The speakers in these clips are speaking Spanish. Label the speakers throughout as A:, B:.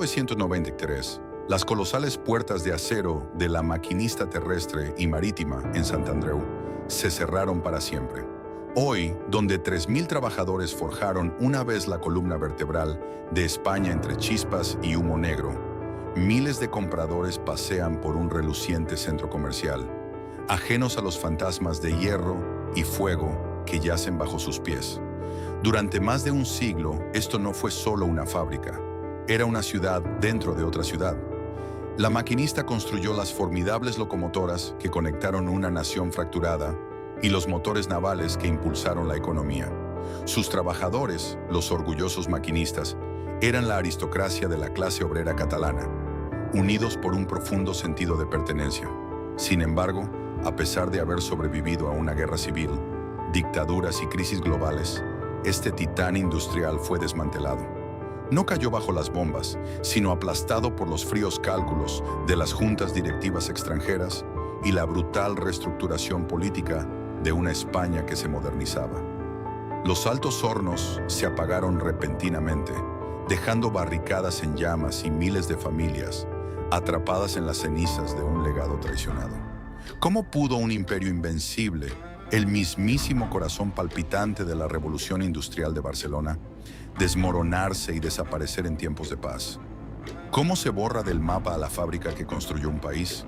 A: 1993, las colosales puertas de acero de la Maquinista Terrestre y Marítima en Sant Andreu se cerraron para siempre. Hoy, donde 3.000 trabajadores forjaron una vez la columna vertebral de España entre chispas y humo negro, miles de compradores pasean por un reluciente centro comercial, ajenos a los fantasmas de hierro y fuego que yacen bajo sus pies. Durante más de un siglo, esto no fue solo una fábrica, era una ciudad dentro de otra ciudad. La Maquinista construyó las formidables locomotoras que conectaron una nación fracturada y los motores navales que impulsaron la economía. Sus trabajadores, los orgullosos maquinistas, eran la aristocracia de la clase obrera catalana, unidos por un profundo sentido de pertenencia. Sin embargo, a pesar de haber sobrevivido a una guerra civil, dictaduras y crisis globales, este titán industrial fue desmantelado. No cayó bajo las bombas, sino aplastado por los fríos cálculos de las juntas directivas extranjeras y la brutal reestructuración política de una España que se modernizaba. Los altos hornos se apagaron repentinamente, dejando barricadas en llamas y miles de familias atrapadas en las cenizas de un legado traicionado. ¿Cómo pudo un imperio invencible, el mismísimo corazón palpitante de la Revolución Industrial de Barcelona, desmoronarse y desaparecer en tiempos de paz? ¿Cómo se borra del mapa a la fábrica que construyó un país?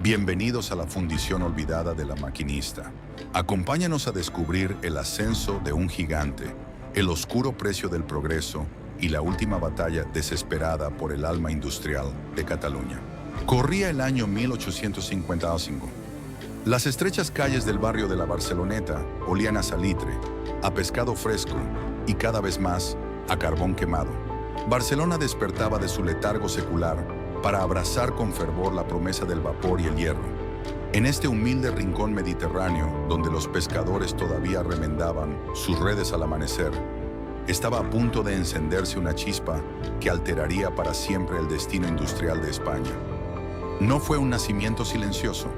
A: Bienvenidos a la fundición olvidada de la Maquinista. Acompáñanos a descubrir el ascenso de un gigante, el oscuro precio del progreso y la última batalla desesperada por el alma industrial de Cataluña. Corría el año 1855. Las estrechas calles del barrio de la Barceloneta olían a salitre, a pescado fresco y cada vez más a carbón quemado. Barcelona despertaba de su letargo secular para abrazar con fervor la promesa del vapor y el hierro. En este humilde rincón mediterráneo, donde los pescadores todavía remendaban sus redes al amanecer, estaba a punto de encenderse una chispa que alteraría para siempre el destino industrial de España. No fue un nacimiento silencioso.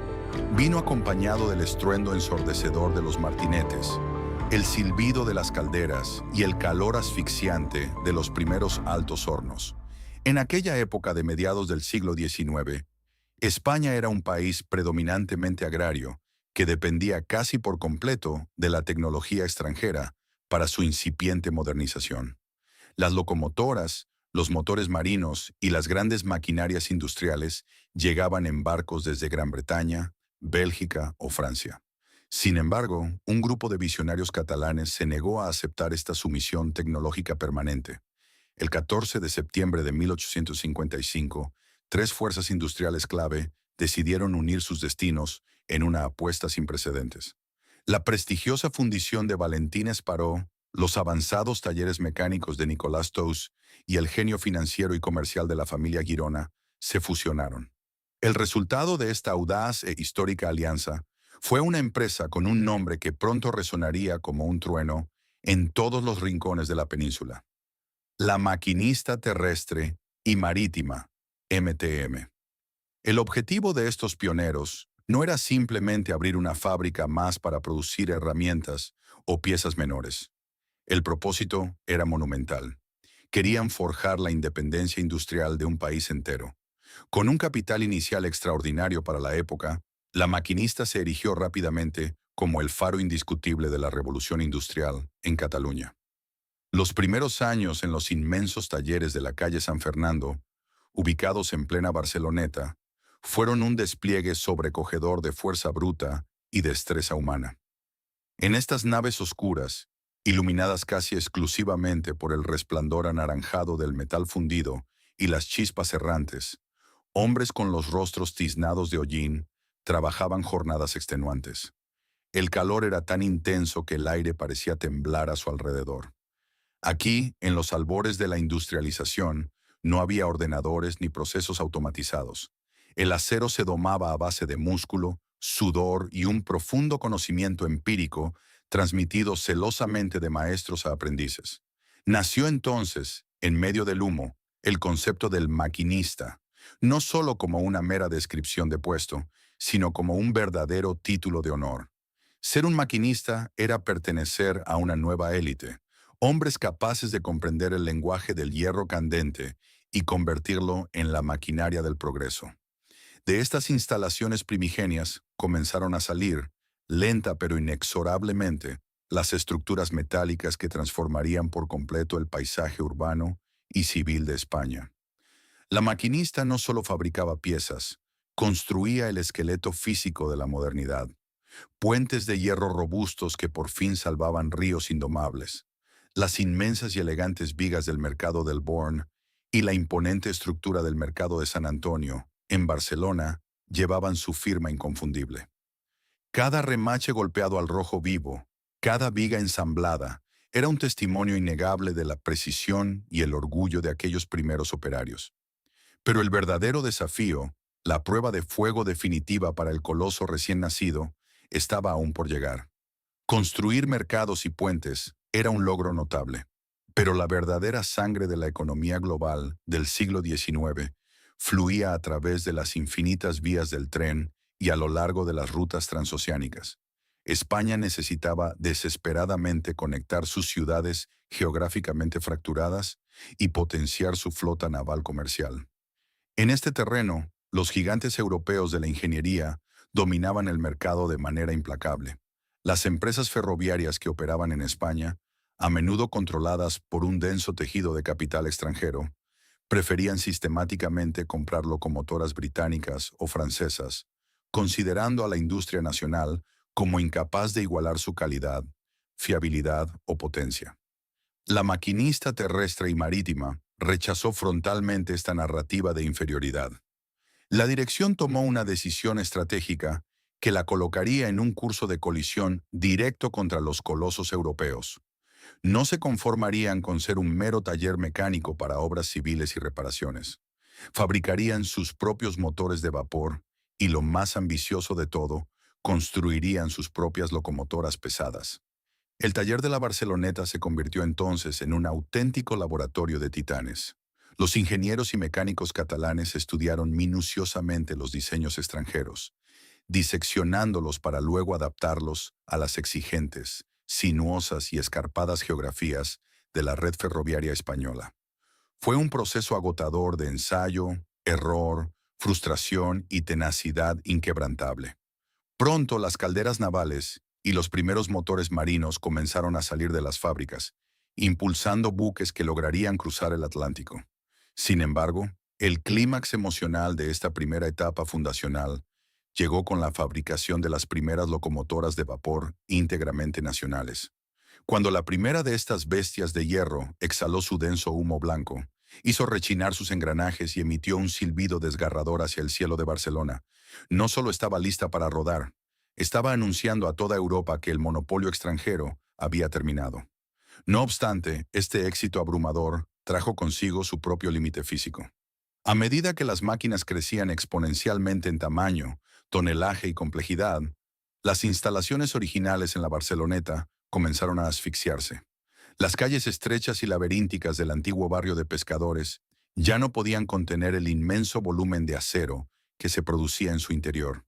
A: Vino acompañado del estruendo ensordecedor de los martinetes, el silbido de las calderas y el calor asfixiante de los primeros altos hornos. En aquella época de mediados del siglo XIX, España era un país predominantemente agrario que dependía casi por completo de la tecnología extranjera para su incipiente modernización. Las locomotoras, los motores marinos y las grandes maquinarias industriales llegaban en barcos desde Gran Bretaña, Bélgica o Francia. Sin embargo, un grupo de visionarios catalanes se negó a aceptar esta sumisión tecnológica permanente. El 14 de septiembre de 1855, tres fuerzas industriales clave decidieron unir sus destinos en una apuesta sin precedentes. La prestigiosa fundición de Valentín Esparó, los avanzados talleres mecánicos de Nicolás Tous y el genio financiero y comercial de la familia Girona se fusionaron. El resultado de esta audaz e histórica alianza fue una empresa con un nombre que pronto resonaría como un trueno en todos los rincones de la península: la Maquinista Terrestre y Marítima, MTM. El objetivo de estos pioneros no era simplemente abrir una fábrica más para producir herramientas o piezas menores. El propósito era monumental. Querían forjar la independencia industrial de un país entero. Con un capital inicial extraordinario para la época, la Maquinista se erigió rápidamente como el faro indiscutible de la revolución industrial en Cataluña. Los primeros años en los inmensos talleres de la calle San Fernando, ubicados en plena Barceloneta, fueron un despliegue sobrecogedor de fuerza bruta y destreza humana. En estas naves oscuras, iluminadas casi exclusivamente por el resplandor anaranjado del metal fundido y las chispas errantes, hombres con los rostros tiznados de hollín trabajaban jornadas extenuantes. El calor era tan intenso que el aire parecía temblar a su alrededor. Aquí, en los albores de la industrialización, no había ordenadores ni procesos automatizados. El acero se domaba a base de músculo, sudor y un profundo conocimiento empírico transmitido celosamente de maestros a aprendices. Nació entonces, en medio del humo, el concepto del maquinista, no solo como una mera descripción de puesto, sino como un verdadero título de honor. Ser un maquinista era pertenecer a una nueva élite, hombres capaces de comprender el lenguaje del hierro candente y convertirlo en la maquinaria del progreso. De estas instalaciones primigenias comenzaron a salir, lenta pero inexorablemente, las estructuras metálicas que transformarían por completo el paisaje urbano y civil de España. La maquinista no solo fabricaba piezas, construía el esqueleto físico de la modernidad. Puentes de hierro robustos que por fin salvaban ríos indomables, las inmensas y elegantes vigas del mercado del Born y la imponente estructura del mercado de San Antonio, en Barcelona, llevaban su firma inconfundible. Cada remache golpeado al rojo vivo, cada viga ensamblada, era un testimonio innegable de la precisión y el orgullo de aquellos primeros operarios. Pero el verdadero desafío, la prueba de fuego definitiva para el coloso recién nacido, estaba aún por llegar. Construir mercados y puentes era un logro notable, pero la verdadera sangre de la economía global del siglo XIX fluía a través de las infinitas vías del tren y a lo largo de las rutas transoceánicas. España necesitaba desesperadamente conectar sus ciudades geográficamente fracturadas y potenciar su flota naval comercial. En este terreno, los gigantes europeos de la ingeniería dominaban el mercado de manera implacable. Las empresas ferroviarias que operaban en España, a menudo controladas por un denso tejido de capital extranjero, preferían sistemáticamente comprar locomotoras británicas o francesas, considerando a la industria nacional como incapaz de igualar su calidad, fiabilidad o potencia. La maquinista terrestre y marítima rechazó frontalmente esta narrativa de inferioridad. La dirección tomó una decisión estratégica que la colocaría en un curso de colisión directo contra los colosos europeos. No se conformarían con ser un mero taller mecánico para obras civiles y reparaciones. Fabricarían sus propios motores de vapor y, lo más ambicioso de todo, construirían sus propias locomotoras pesadas. El taller de la Barceloneta se convirtió entonces en un auténtico laboratorio de titanes. Los ingenieros y mecánicos catalanes estudiaron minuciosamente los diseños extranjeros, diseccionándolos para luego adaptarlos a las exigentes, sinuosas y escarpadas geografías de la red ferroviaria española. Fue un proceso agotador de ensayo, error, frustración y tenacidad inquebrantable. Pronto las calderas navales y los primeros motores marinos comenzaron a salir de las fábricas, impulsando buques que lograrían cruzar el Atlántico. Sin embargo, el clímax emocional de esta primera etapa fundacional llegó con la fabricación de las primeras locomotoras de vapor íntegramente nacionales. Cuando la primera de estas bestias de hierro exhaló su denso humo blanco, hizo rechinar sus engranajes y emitió un silbido desgarrador hacia el cielo de Barcelona, no solo estaba lista para rodar, estaba anunciando a toda Europa que el monopolio extranjero había terminado. No obstante, este éxito abrumador trajo consigo su propio límite físico. A medida que las máquinas crecían exponencialmente en tamaño, tonelaje y complejidad, las instalaciones originales en la Barceloneta comenzaron a asfixiarse. Las calles estrechas y laberínticas del antiguo barrio de pescadores ya no podían contener el inmenso volumen de acero que se producía en su interior.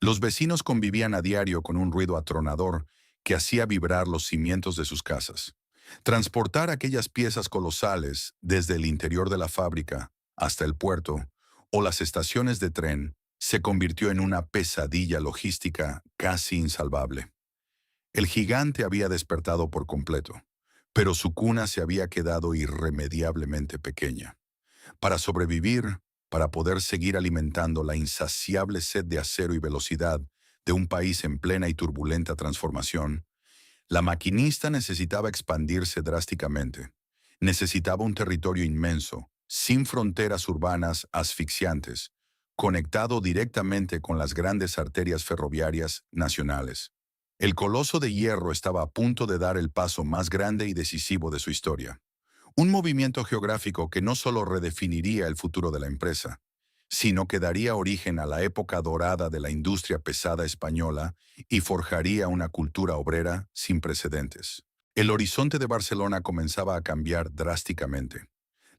A: Los vecinos convivían a diario con un ruido atronador que hacía vibrar los cimientos de sus casas. Transportar aquellas piezas colosales desde el interior de la fábrica hasta el puerto o las estaciones de tren se convirtió en una pesadilla logística casi insalvable. El gigante había despertado por completo, pero su cuna se había quedado irremediablemente pequeña. Para sobrevivir, para poder seguir alimentando la insaciable sed de acero y velocidad de un país en plena y turbulenta transformación, la maquinista necesitaba expandirse drásticamente. Necesitaba un territorio inmenso, sin fronteras urbanas asfixiantes, conectado directamente con las grandes arterias ferroviarias nacionales. El coloso de hierro estaba a punto de dar el paso más grande y decisivo de su historia. Un movimiento geográfico que no solo redefiniría el futuro de la empresa, sino que daría origen a la época dorada de la industria pesada española y forjaría una cultura obrera sin precedentes. El horizonte de Barcelona comenzaba a cambiar drásticamente.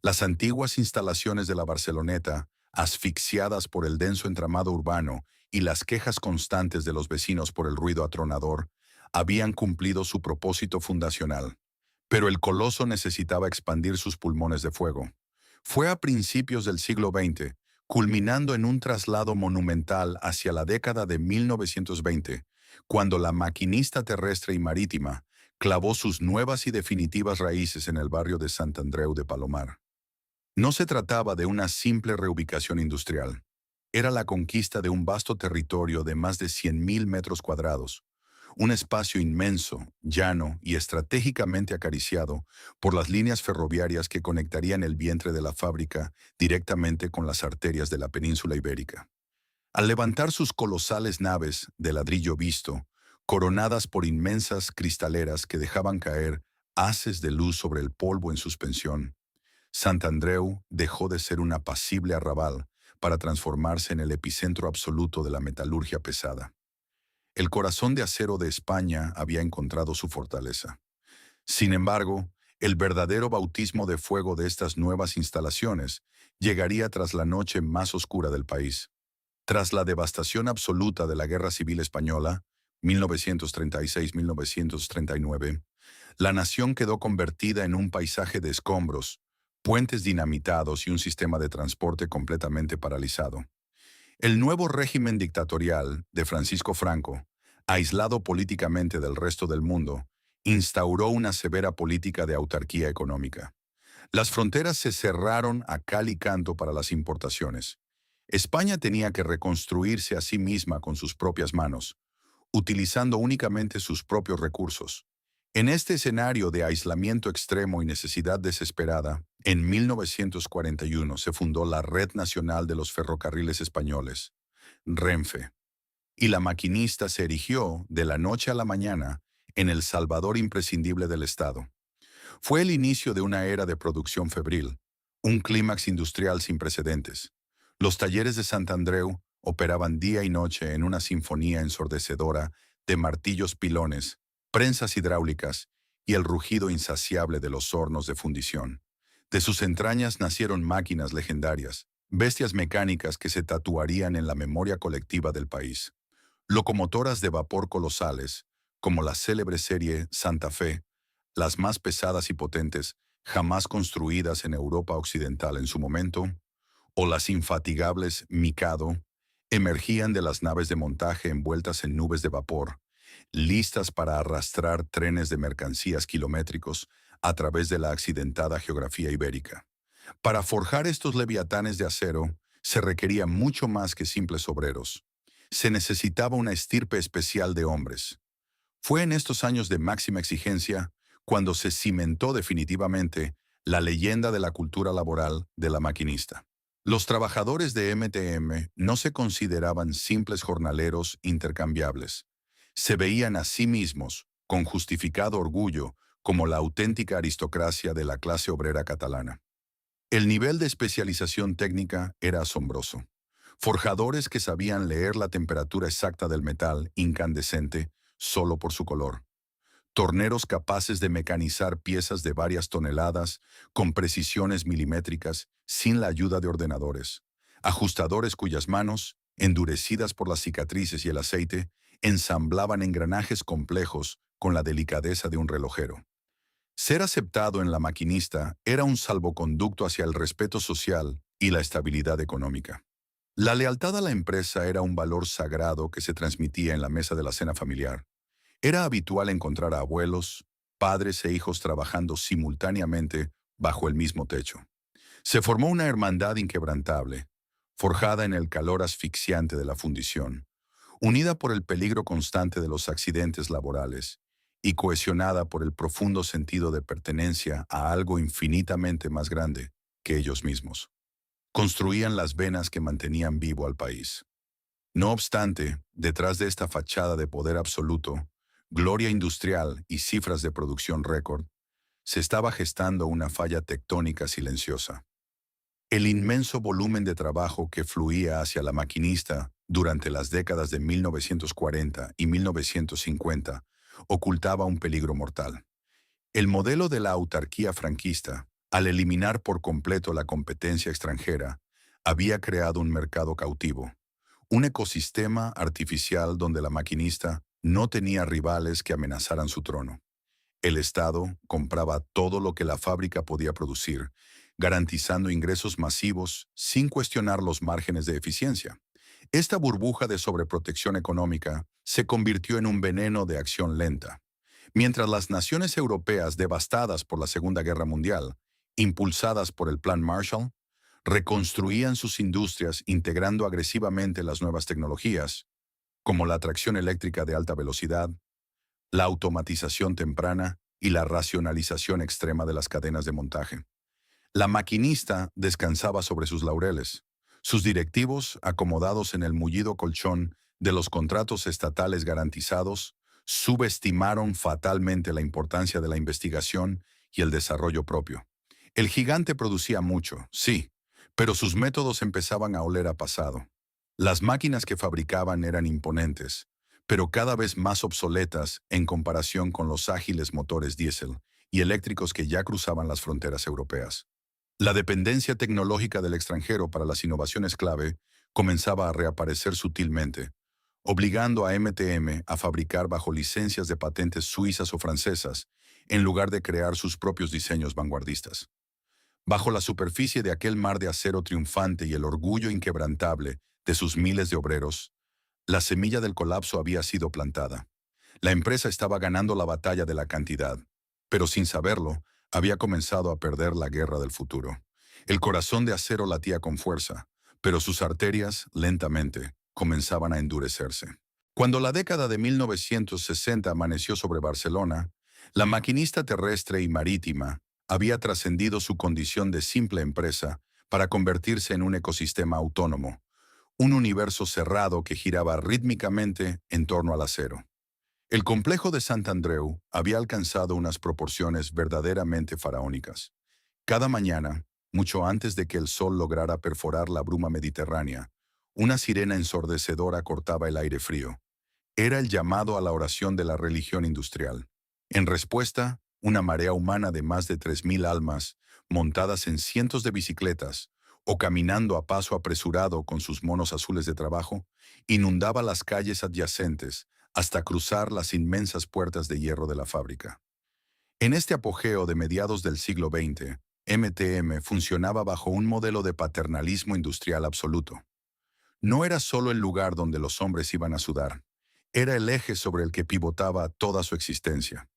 A: Las antiguas instalaciones de la Barceloneta, asfixiadas por el denso entramado urbano y las quejas constantes de los vecinos por el ruido atronador, habían cumplido su propósito fundacional. Pero el coloso necesitaba expandir sus pulmones de fuego. Fue a principios del siglo XX, culminando en un traslado monumental hacia la década de 1920, cuando la maquinista terrestre y marítima clavó sus nuevas y definitivas raíces en el barrio de Sant Andreu de Palomar. No se trataba de una simple reubicación industrial. Era la conquista de un vasto territorio de más de 100.000 metros cuadrados, un espacio inmenso, llano y estratégicamente acariciado por las líneas ferroviarias que conectarían el vientre de la fábrica directamente con las arterias de la península ibérica. Al levantar sus colosales naves de ladrillo visto, coronadas por inmensas cristaleras que dejaban caer haces de luz sobre el polvo en suspensión, Sant Andreu dejó de ser un apacible arrabal para transformarse en el epicentro absoluto de la metalurgia pesada. El corazón de acero de España había encontrado su fortaleza. Sin embargo, el verdadero bautismo de fuego de estas nuevas instalaciones llegaría tras la noche más oscura del país. Tras la devastación absoluta de la Guerra Civil Española, 1936-1939, la nación quedó convertida en un paisaje de escombros, puentes dinamitados y un sistema de transporte completamente paralizado. El nuevo régimen dictatorial de Francisco Franco, aislado políticamente del resto del mundo, instauró una severa política de autarquía económica. Las fronteras se cerraron a cal y canto para las importaciones. España tenía que reconstruirse a sí misma con sus propias manos, utilizando únicamente sus propios recursos. En este escenario de aislamiento extremo y necesidad desesperada, en 1941 se fundó la Red Nacional de los Ferrocarriles Españoles, Renfe, y la maquinista se erigió de la noche a la mañana en el salvador imprescindible del Estado. Fue el inicio de una era de producción febril, un clímax industrial sin precedentes. Los talleres de Sant Andreu operaban día y noche en una sinfonía ensordecedora de martillos pilones, prensas hidráulicas y el rugido insaciable de los hornos de fundición. De sus entrañas nacieron máquinas legendarias, bestias mecánicas que se tatuarían en la memoria colectiva del país. Locomotoras de vapor colosales, como la célebre serie Santa Fe, las más pesadas y potentes jamás construidas en Europa Occidental en su momento, o las infatigables Mikado, emergían de las naves de montaje envueltas en nubes de vapor, listas para arrastrar trenes de mercancías kilométricos a través de la accidentada geografía ibérica. Para forjar estos leviatanes de acero, se requería mucho más que simples obreros. Se necesitaba una estirpe especial de hombres. Fue en estos años de máxima exigencia cuando se cimentó definitivamente la leyenda de la cultura laboral de la maquinista. Los trabajadores de MTM no se consideraban simples jornaleros intercambiables. Se veían a sí mismos, con justificado orgullo, como la auténtica aristocracia de la clase obrera catalana. El nivel de especialización técnica era asombroso. Forjadores que sabían leer la temperatura exacta del metal incandescente solo por su color. Torneros capaces de mecanizar piezas de varias toneladas con precisiones milimétricas sin la ayuda de ordenadores. Ajustadores cuyas manos, endurecidas por las cicatrices y el aceite, ensamblaban engranajes complejos con la delicadeza de un relojero. Ser aceptado en la maquinista era un salvoconducto hacia el respeto social y la estabilidad económica. La lealtad a la empresa era un valor sagrado que se transmitía en la mesa de la cena familiar. Era habitual encontrar a abuelos, padres e hijos trabajando simultáneamente bajo el mismo techo. Se formó una hermandad inquebrantable, forjada en el calor asfixiante de la fundición, unida por el peligro constante de los accidentes laborales y cohesionada por el profundo sentido de pertenencia a algo infinitamente más grande que ellos mismos. Construían las venas que mantenían vivo al país. No obstante, detrás de esta fachada de poder absoluto, gloria industrial y cifras de producción récord, se estaba gestando una falla tectónica silenciosa. El inmenso volumen de trabajo que fluía hacia la maquinista durante las décadas de 1940 y 1950 ocultaba un peligro mortal. El modelo de la autarquía franquista, al eliminar por completo la competencia extranjera, había creado un mercado cautivo, un ecosistema artificial donde la maquinista no tenía rivales que amenazaran su trono. El Estado compraba todo lo que la fábrica podía producir, garantizando ingresos masivos sin cuestionar los márgenes de eficiencia. Esta burbuja de sobreprotección económica se convirtió en un veneno de acción lenta. Mientras las naciones europeas devastadas por la Segunda Guerra Mundial, impulsadas por el Plan Marshall, reconstruían sus industrias integrando agresivamente las nuevas tecnologías, como la tracción eléctrica de alta velocidad, la automatización temprana y la racionalización extrema de las cadenas de montaje. La maquinista descansaba sobre sus laureles. Sus directivos, acomodados en el mullido colchón de los contratos estatales garantizados, subestimaron fatalmente la importancia de la investigación y el desarrollo propio. El gigante producía mucho, sí, pero sus métodos empezaban a oler a pasado. Las máquinas que fabricaban eran imponentes, pero cada vez más obsoletas en comparación con los ágiles motores diésel y eléctricos que ya cruzaban las fronteras europeas. La dependencia tecnológica del extranjero para las innovaciones clave comenzaba a reaparecer sutilmente, obligando a MTM a fabricar bajo licencias de patentes suizas o francesas, en lugar de crear sus propios diseños vanguardistas. Bajo la superficie de aquel mar de acero triunfante y el orgullo inquebrantable de sus miles de obreros, la semilla del colapso había sido plantada. La empresa estaba ganando la batalla de la cantidad, pero sin saberlo, había comenzado a perder la guerra del futuro. El corazón de acero latía con fuerza, pero sus arterias, lentamente, comenzaban a endurecerse. Cuando la década de 1960 amaneció sobre Barcelona, la maquinista terrestre y marítima había trascendido su condición de simple empresa para convertirse en un ecosistema autónomo, un universo cerrado que giraba rítmicamente en torno al acero. El complejo de Sant Andreu había alcanzado unas proporciones verdaderamente faraónicas. Cada mañana, mucho antes de que el sol lograra perforar la bruma mediterránea, una sirena ensordecedora cortaba el aire frío. Era el llamado a la oración de la religión industrial. En respuesta, una marea humana de más de 3.000 almas, montadas en cientos de bicicletas o caminando a paso apresurado con sus monos azules de trabajo, inundaba las calles adyacentes hasta cruzar las inmensas puertas de hierro de la fábrica. En este apogeo de mediados del siglo XX, MTM funcionaba bajo un modelo de paternalismo industrial absoluto. No era solo el lugar donde los hombres iban a sudar, era el eje sobre el que pivotaba toda su existencia,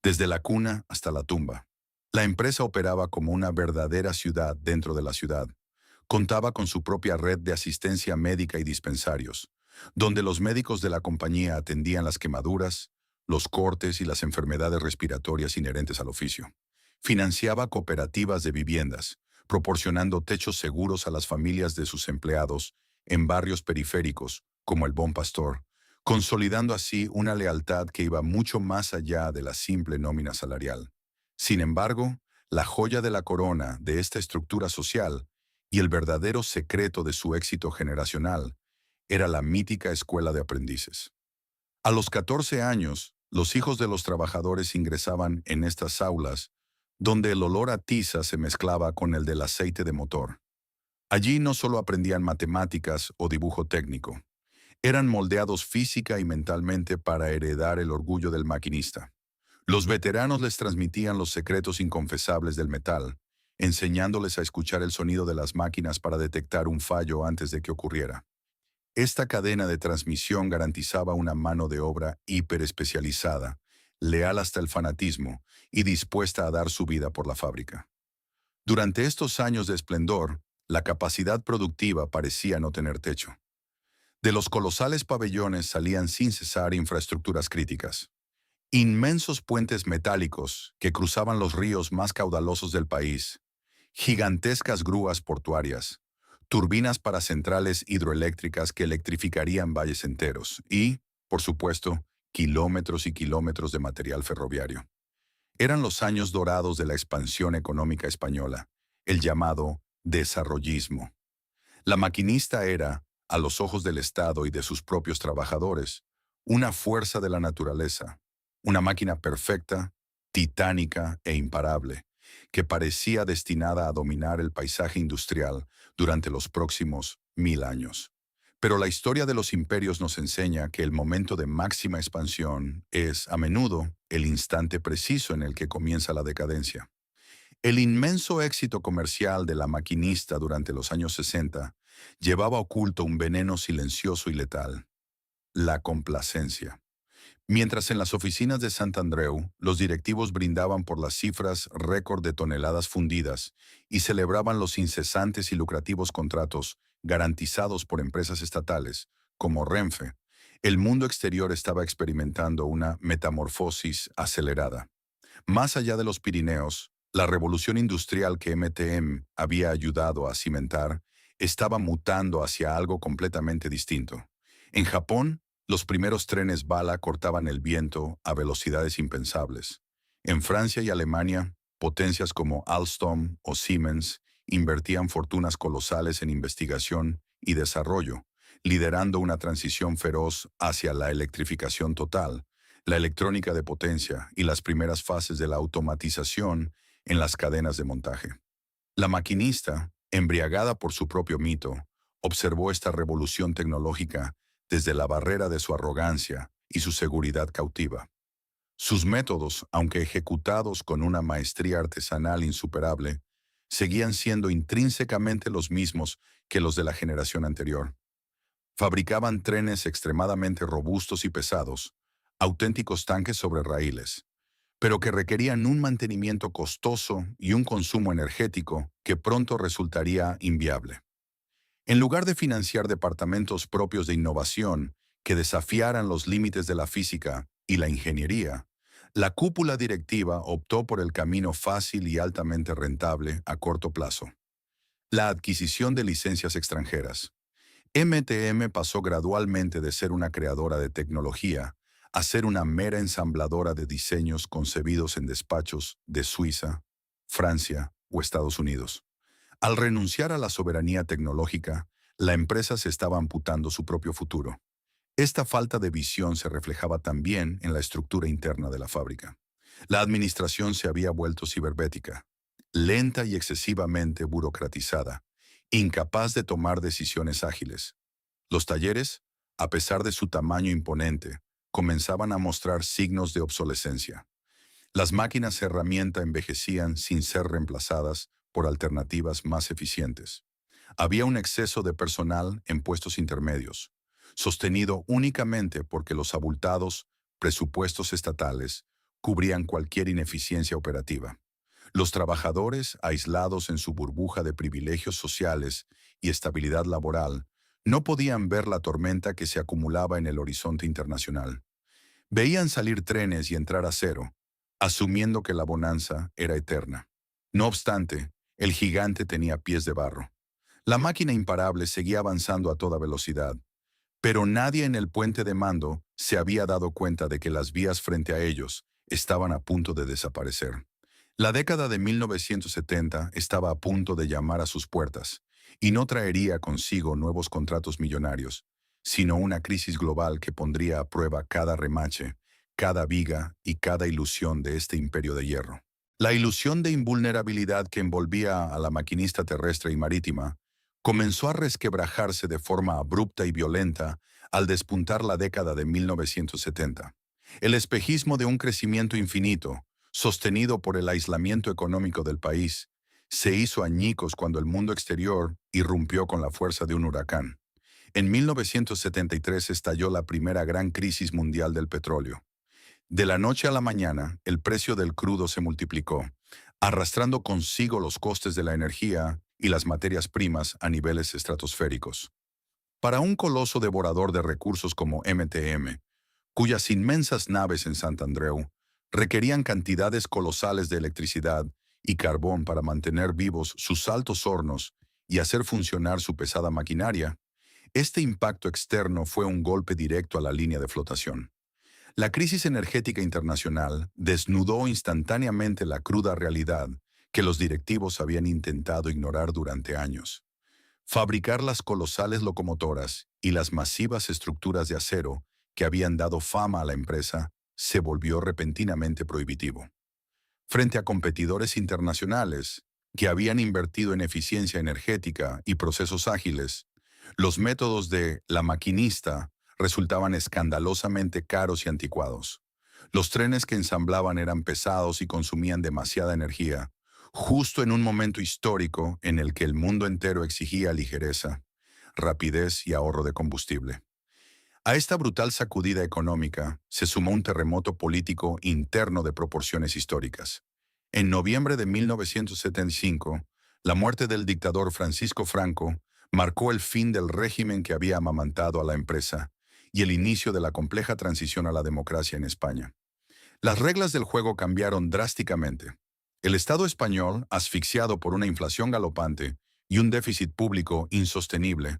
A: desde la cuna hasta la tumba. La empresa operaba como una verdadera ciudad dentro de la ciudad. Contaba con su propia red de asistencia médica y dispensarios, donde los médicos de la compañía atendían las quemaduras, los cortes y las enfermedades respiratorias inherentes al oficio. Financiaba cooperativas de viviendas, proporcionando techos seguros a las familias de sus empleados en barrios periféricos, como el Bon Pastor, consolidando así una lealtad que iba mucho más allá de la simple nómina salarial. Sin embargo, la joya de la corona de esta estructura social y el verdadero secreto de su éxito generacional era la mítica escuela de aprendices. A los 14 años, los hijos de los trabajadores ingresaban en estas aulas, donde el olor a tiza se mezclaba con el del aceite de motor. Allí no solo aprendían matemáticas o dibujo técnico, eran moldeados física y mentalmente para heredar el orgullo del maquinista. Los veteranos les transmitían los secretos inconfesables del metal, enseñándoles a escuchar el sonido de las máquinas para detectar un fallo antes de que ocurriera. Esta cadena de transmisión garantizaba una mano de obra hiperespecializada, leal hasta el fanatismo y dispuesta a dar su vida por la fábrica. Durante estos años de esplendor, la capacidad productiva parecía no tener techo. De los colosales pabellones salían sin cesar infraestructuras críticas. Inmensos puentes metálicos que cruzaban los ríos más caudalosos del país, gigantescas grúas portuarias, turbinas para centrales hidroeléctricas que electrificarían valles enteros y, por supuesto, kilómetros y kilómetros de material ferroviario. Eran los años dorados de la expansión económica española, el llamado desarrollismo. La maquinista era, a los ojos del Estado y de sus propios trabajadores, una fuerza de la naturaleza, una máquina perfecta, titánica e imparable, que parecía destinada a dominar el paisaje industrial durante los próximos 1000 años. Pero la historia de los imperios nos enseña que el momento de máxima expansión es, a menudo, el instante preciso en el que comienza la decadencia. El inmenso éxito comercial de La Maquinista durante los años 60 llevaba oculto un veneno silencioso y letal: la complacencia. Mientras en las oficinas de Sant Andreu los directivos brindaban por las cifras récord de toneladas fundidas y celebraban los incesantes y lucrativos contratos garantizados por empresas estatales, como Renfe, el mundo exterior estaba experimentando una metamorfosis acelerada. Más allá de los Pirineos, la revolución industrial que MTM había ayudado a cimentar estaba mutando hacia algo completamente distinto. En Japón, los primeros trenes bala cortaban el viento a velocidades impensables. En Francia y Alemania, potencias como Alstom o Siemens invertían fortunas colosales en investigación y desarrollo, liderando una transición feroz hacia la electrificación total, la electrónica de potencia y las primeras fases de la automatización en las cadenas de montaje. La maquinista, embriagada por su propio mito, observó esta revolución tecnológica desde la barrera de su arrogancia y su seguridad cautiva. Sus métodos, aunque ejecutados con una maestría artesanal insuperable, seguían siendo intrínsecamente los mismos que los de la generación anterior. Fabricaban trenes extremadamente robustos y pesados, auténticos tanques sobre raíles, pero que requerían un mantenimiento costoso y un consumo energético que pronto resultaría inviable. En lugar de financiar departamentos propios de innovación que desafiaran los límites de la física y la ingeniería, la cúpula directiva optó por el camino fácil y altamente rentable a corto plazo: la adquisición de licencias extranjeras. MTM pasó gradualmente de ser una creadora de tecnología a ser una mera ensambladora de diseños concebidos en despachos de Suiza, Francia o Estados Unidos. Al renunciar a la soberanía tecnológica, la empresa se estaba amputando su propio futuro. Esta falta de visión se reflejaba también en la estructura interna de la fábrica. La administración se había vuelto ciberbética, lenta y excesivamente burocratizada, incapaz de tomar decisiones ágiles. Los talleres, a pesar de su tamaño imponente, comenzaban a mostrar signos de obsolescencia. Las máquinas herramienta envejecían sin ser reemplazadas por alternativas más eficientes. Había un exceso de personal en puestos intermedios, sostenido únicamente porque los abultados presupuestos estatales cubrían cualquier ineficiencia operativa. Los trabajadores, aislados en su burbuja de privilegios sociales y estabilidad laboral, no podían ver la tormenta que se acumulaba en el horizonte internacional. Veían salir trenes y entrar acero, asumiendo que la bonanza era eterna. No obstante, el gigante tenía pies de barro. La máquina imparable seguía avanzando a toda velocidad, pero nadie en el puente de mando se había dado cuenta de que las vías frente a ellos estaban a punto de desaparecer. La década de 1970 estaba a punto de llamar a sus puertas, y no traería consigo nuevos contratos millonarios, sino una crisis global que pondría a prueba cada remache, cada viga y cada ilusión de este imperio de hierro. La ilusión de invulnerabilidad que envolvía a la maquinista terrestre y marítima comenzó a resquebrajarse de forma abrupta y violenta al despuntar la década de 1970. El espejismo de un crecimiento infinito, sostenido por el aislamiento económico del país, se hizo añicos cuando el mundo exterior irrumpió con la fuerza de un huracán. En 1973 estalló la primera gran crisis mundial del petróleo. De la noche a la mañana, el precio del crudo se multiplicó, arrastrando consigo los costes de la energía y las materias primas a niveles estratosféricos. Para un coloso devorador de recursos como MTM, cuyas inmensas naves en Sant Andreu requerían cantidades colosales de electricidad y carbón para mantener vivos sus altos hornos y hacer funcionar su pesada maquinaria, este impacto externo fue un golpe directo a la línea de flotación. La crisis energética internacional desnudó instantáneamente la cruda realidad que los directivos habían intentado ignorar durante años. Fabricar las colosales locomotoras y las masivas estructuras de acero que habían dado fama a la empresa se volvió repentinamente prohibitivo. Frente a competidores internacionales que habían invertido en eficiencia energética y procesos ágiles, los métodos de la maquinista resultaban escandalosamente caros y anticuados. Los trenes que ensamblaban eran pesados y consumían demasiada energía, justo en un momento histórico en el que el mundo entero exigía ligereza, rapidez y ahorro de combustible. A esta brutal sacudida económica se sumó un terremoto político interno de proporciones históricas. En noviembre de 1975, la muerte del dictador Francisco Franco marcó el fin del régimen que había amamantado a la empresa y el inicio de la compleja transición a la democracia en España. Las reglas del juego cambiaron drásticamente. El Estado español, asfixiado por una inflación galopante y un déficit público insostenible,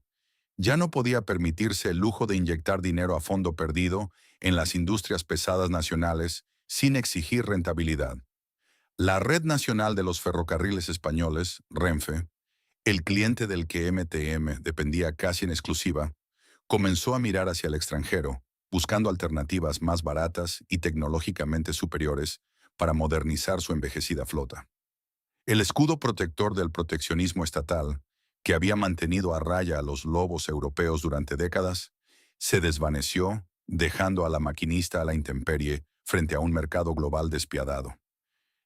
A: ya no podía permitirse el lujo de inyectar dinero a fondo perdido en las industrias pesadas nacionales sin exigir rentabilidad. La Red Nacional de los Ferrocarriles Españoles, Renfe, el cliente del que MTM dependía casi en exclusiva, comenzó a mirar hacia el extranjero, buscando alternativas más baratas y tecnológicamente superiores para modernizar su envejecida flota. El escudo protector del proteccionismo estatal, que había mantenido a raya a los lobos europeos durante décadas, se desvaneció, dejando a la maquinista a la intemperie frente a un mercado global despiadado.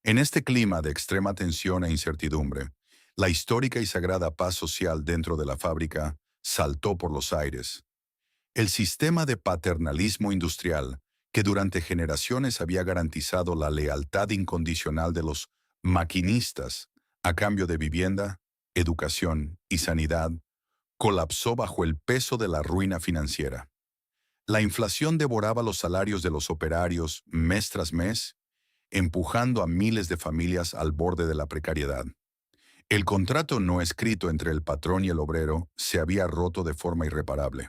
A: En este clima de extrema tensión e incertidumbre, la histórica y sagrada paz social dentro de la fábrica saltó por los aires. El sistema de paternalismo industrial, que durante generaciones había garantizado la lealtad incondicional de los maquinistas a cambio de vivienda, educación y sanidad, colapsó bajo el peso de la ruina financiera. La inflación devoraba los salarios de los operarios mes tras mes, empujando a miles de familias al borde de la precariedad. El contrato no escrito entre el patrón y el obrero se había roto de forma irreparable.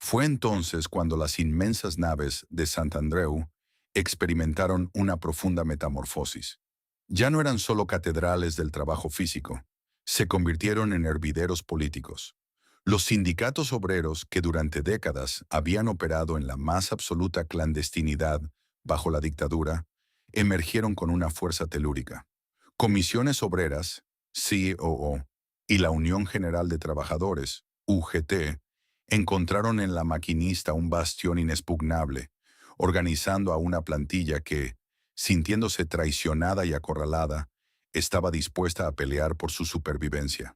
A: Fue entonces cuando las inmensas naves de Santandreu experimentaron una profunda metamorfosis. Ya no eran solo catedrales del trabajo físico, se convirtieron en hervideros políticos. Los sindicatos obreros que durante décadas habían operado en la más absoluta clandestinidad bajo la dictadura, emergieron con una fuerza telúrica. Comisiones Obreras, COO, y la Unión General de Trabajadores, UGT, encontraron en la maquinista un bastión inexpugnable, organizando a una plantilla que, sintiéndose traicionada y acorralada, estaba dispuesta a pelear por su supervivencia.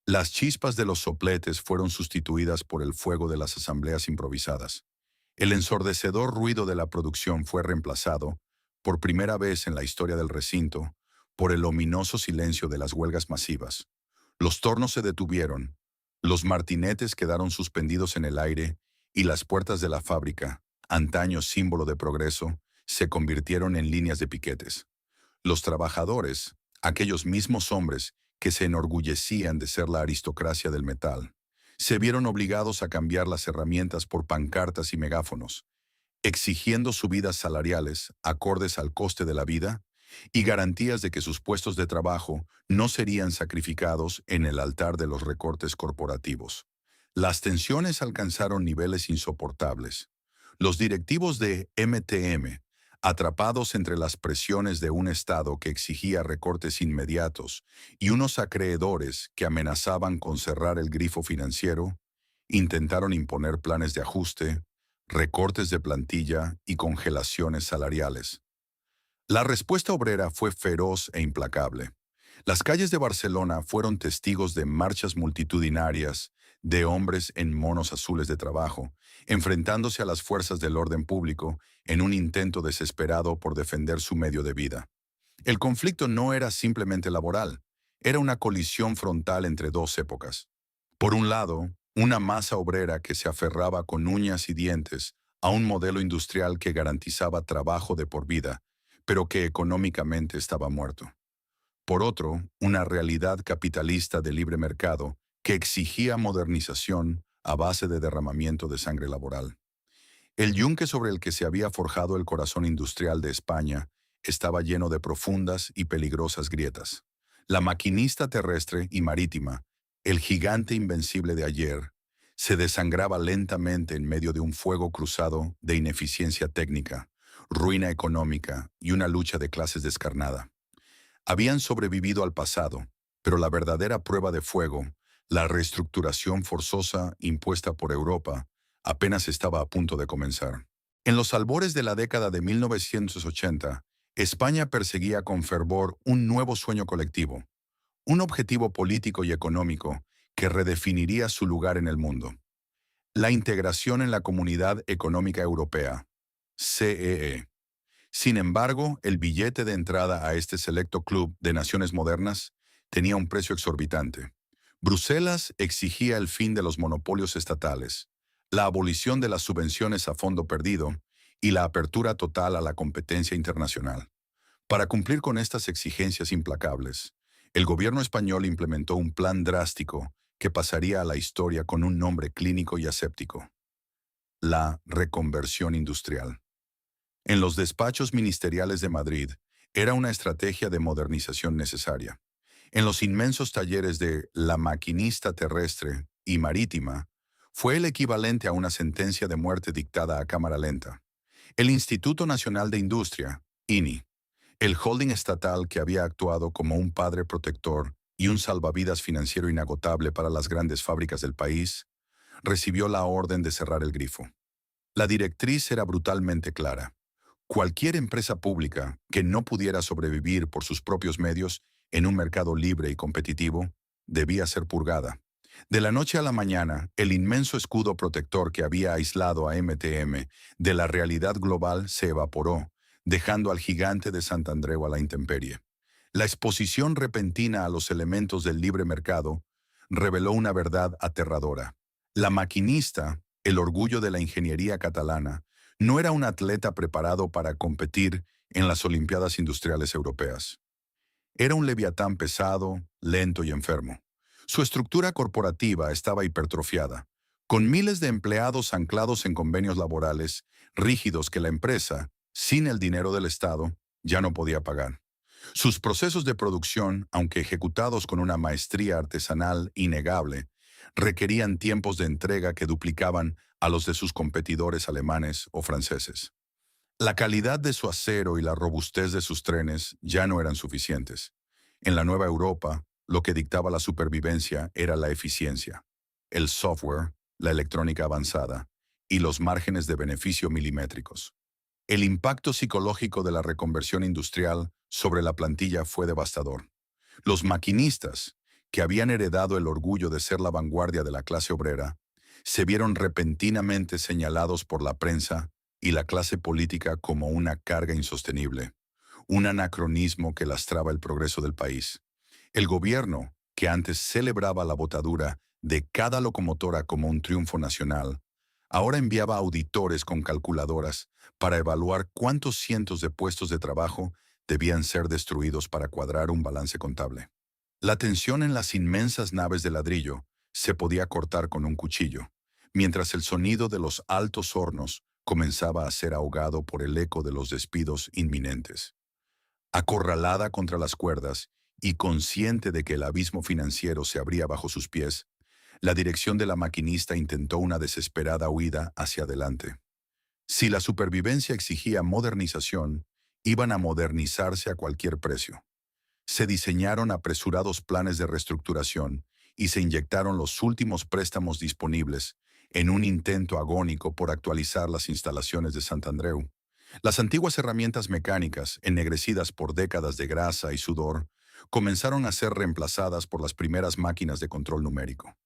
A: Las chispas de los sopletes fueron sustituidas por el fuego de las asambleas improvisadas. El ensordecedor ruido de la producción fue reemplazado, por primera vez en la historia del recinto, por el ominoso silencio de las huelgas masivas. Los tornos se detuvieron, los martinetes quedaron suspendidos en el aire y las puertas de la fábrica, antaño símbolo de progreso, se convirtieron en líneas de piquetes. Los trabajadores, aquellos mismos hombres que se enorgullecían de ser la aristocracia del metal, se vieron obligados a cambiar las herramientas por pancartas y megáfonos, exigiendo subidas salariales acordes al coste de la vida y garantías de que sus puestos de trabajo no serían sacrificados en el altar de los recortes corporativos. Las tensiones alcanzaron niveles insoportables. Los directivos de MTM, atrapados entre las presiones de un Estado que exigía recortes inmediatos y unos acreedores que amenazaban con cerrar el grifo financiero, intentaron imponer planes de ajuste, recortes de plantilla y congelaciones salariales. La respuesta obrera fue feroz e implacable. Las calles de Barcelona fueron testigos de marchas multitudinarias de hombres en monos azules de trabajo, enfrentándose a las fuerzas del orden público en un intento desesperado por defender su medio de vida. El conflicto no era simplemente laboral, era una colisión frontal entre dos épocas. Por un lado, una masa obrera que se aferraba con uñas y dientes a un modelo industrial que garantizaba trabajo de por vida, pero que económicamente estaba muerto. Por otro, una realidad capitalista de libre mercado que exigía modernización a base de derramamiento de sangre laboral. El yunque sobre el que se había forjado el corazón industrial de España estaba lleno de profundas y peligrosas grietas. La maquinista terrestre y marítima, el gigante invencible de ayer, se desangraba lentamente en medio de un fuego cruzado de ineficiencia técnica, ruina económica y una lucha de clases descarnada. Habían sobrevivido al pasado, pero la verdadera prueba de fuego, la reestructuración forzosa impuesta por Europa, apenas estaba a punto de comenzar. En los albores de la década de 1980, España perseguía con fervor un nuevo sueño colectivo, un objetivo político y económico que redefiniría su lugar en el mundo: la integración en la Comunidad Económica Europea, CEE. Sin embargo, el billete de entrada a este selecto club de naciones modernas tenía un precio exorbitante. Bruselas exigía el fin de los monopolios estatales, la abolición de las subvenciones a fondo perdido y la apertura total a la competencia internacional. Para cumplir con estas exigencias implacables, el gobierno español implementó un plan drástico que pasaría a la historia con un nombre clínico y aséptico: la reconversión industrial. En los despachos ministeriales de Madrid, era una estrategia de modernización necesaria. En los inmensos talleres de La Maquinista Terrestre y Marítima, fue el equivalente a una sentencia de muerte dictada a cámara lenta. El Instituto Nacional de Industria, INI, el holding estatal que había actuado como un padre protector y un salvavidas financiero inagotable para las grandes fábricas del país, recibió la orden de cerrar el grifo. La directriz era brutalmente clara: cualquier empresa pública que no pudiera sobrevivir por sus propios medios en un mercado libre y competitivo debía ser purgada. De la noche a la mañana, el inmenso escudo protector que había aislado a MTM de la realidad global se evaporó, dejando al gigante de Santandreu a la intemperie. La exposición repentina a los elementos del libre mercado reveló una verdad aterradora. La Maquinista, el orgullo de la ingeniería catalana, no era un atleta preparado para competir en las Olimpiadas Industriales Europeas. Era un leviatán pesado, lento y enfermo. Su estructura corporativa estaba hipertrofiada, con miles de empleados anclados en convenios laborales rígidos que la empresa, sin el dinero del Estado, ya no podía pagar. Sus procesos de producción, aunque ejecutados con una maestría artesanal innegable, requerían tiempos de entrega que duplicaban a los de sus competidores alemanes o franceses. La calidad de su acero y la robustez de sus trenes ya no eran suficientes. En la Nueva Europa, lo que dictaba la supervivencia era la eficiencia, el software, la electrónica avanzada y los márgenes de beneficio milimétricos. El impacto psicológico de la reconversión industrial sobre la plantilla fue devastador. Los maquinistas, que habían heredado el orgullo de ser la vanguardia de la clase obrera, se vieron repentinamente señalados por la prensa y la clase política como una carga insostenible, un anacronismo que lastraba el progreso del país. El gobierno, que antes celebraba la botadura de cada locomotora como un triunfo nacional, ahora enviaba auditores con calculadoras para evaluar cuántos cientos de puestos de trabajo debían ser destruidos para cuadrar un balance contable. La tensión en las inmensas naves de ladrillo se podía cortar con un cuchillo, mientras el sonido de los altos hornos comenzaba a ser ahogado por el eco de los despidos inminentes. Acorralada contra las cuerdas y consciente de que el abismo financiero se abría bajo sus pies, la dirección de la Maquinista intentó una desesperada huida hacia adelante. Si la supervivencia exigía modernización, iban a modernizarse a cualquier precio. Se diseñaron apresurados planes de reestructuración y se inyectaron los últimos préstamos disponibles en un intento agónico por actualizar las instalaciones de Santandreu. Las antiguas herramientas mecánicas, ennegrecidas por décadas de grasa y sudor, comenzaron a ser reemplazadas por las primeras máquinas de control numérico.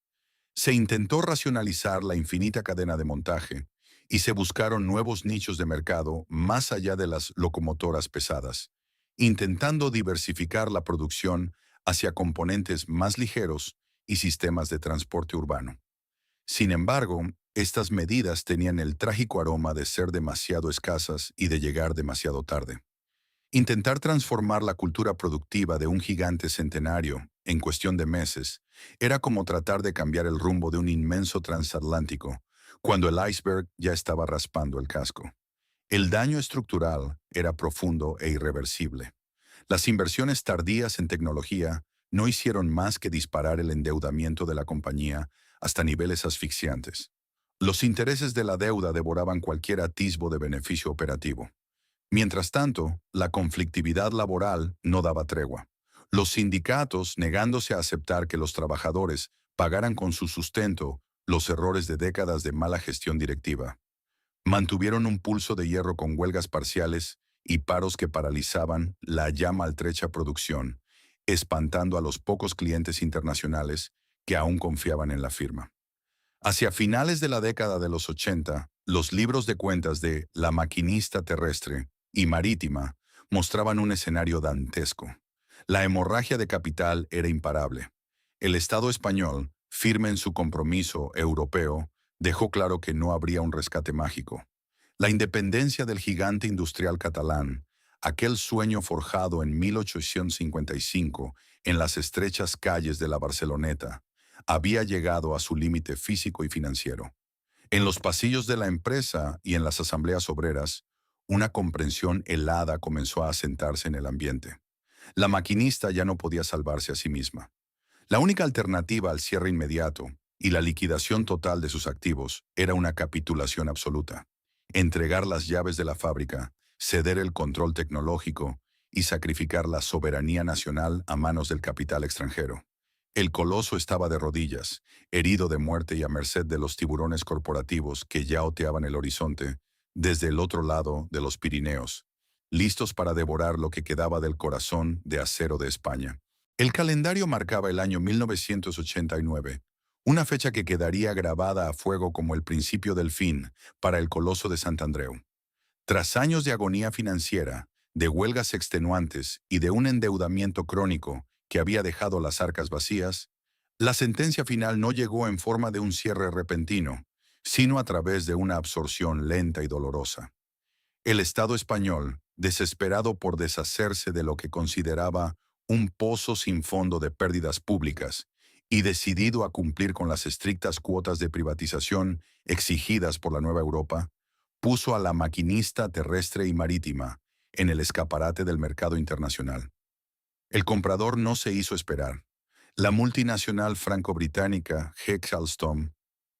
A: Se intentó racionalizar la infinita cadena de montaje y se buscaron nuevos nichos de mercado más allá de las locomotoras pesadas, intentando diversificar la producción hacia componentes más ligeros y sistemas de transporte urbano. Sin embargo, estas medidas tenían el trágico aroma de ser demasiado escasas y de llegar demasiado tarde. Intentar transformar la cultura productiva de un gigante centenario en cuestión de meses era como tratar de cambiar el rumbo de un inmenso transatlántico cuando el iceberg ya estaba raspando el casco. El daño estructural era profundo e irreversible. Las inversiones tardías en tecnología no hicieron más que disparar el endeudamiento de la compañía hasta niveles asfixiantes. Los intereses de la deuda devoraban cualquier atisbo de beneficio operativo. Mientras tanto, la conflictividad laboral no daba tregua. Los sindicatos, negándose a aceptar que los trabajadores pagaran con su sustento los errores de décadas de mala gestión directiva, mantuvieron un pulso de hierro con huelgas parciales y paros que paralizaban la ya maltrecha producción, espantando a los pocos clientes internacionales que aún confiaban en la firma. Hacia finales de la década de los 80, los libros de cuentas de La Maquinista Terrestre y Marítima mostraban un escenario dantesco. La hemorragia de capital era imparable. El Estado español, firme en su compromiso europeo, dejó claro que no habría un rescate mágico. La independencia del gigante industrial catalán, aquel sueño forjado en 1855 en las estrechas calles de la Barceloneta, había llegado a su límite físico y financiero. En los pasillos de la empresa y en las asambleas obreras, una comprensión helada comenzó a asentarse en el ambiente. La maquinista ya no podía salvarse a sí misma. La única alternativa al cierre inmediato y la liquidación total de sus activos era una capitulación absoluta. Entregar las llaves de la fábrica, ceder el control tecnológico y sacrificar la soberanía nacional a manos del capital extranjero. El coloso estaba de rodillas, herido de muerte y a merced de los tiburones corporativos que ya oteaban el horizonte desde el otro lado de los Pirineos, listos para devorar lo que quedaba del corazón de acero de España. El calendario marcaba el año 1989, una fecha que quedaría grabada a fuego como el principio del fin para el coloso de Santandreu. Tras años de agonía financiera, de huelgas extenuantes y de un endeudamiento crónico que había dejado las arcas vacías, la sentencia final no llegó en forma de un cierre repentino, sino a través de una absorción lenta y dolorosa. El Estado español, desesperado por deshacerse de lo que consideraba un pozo sin fondo de pérdidas públicas y decidido a cumplir con las estrictas cuotas de privatización exigidas por la Nueva Europa, puso a la maquinista terrestre y marítima en el escaparate del mercado internacional. El comprador no se hizo esperar. La multinacional franco-británica Heck Alstom,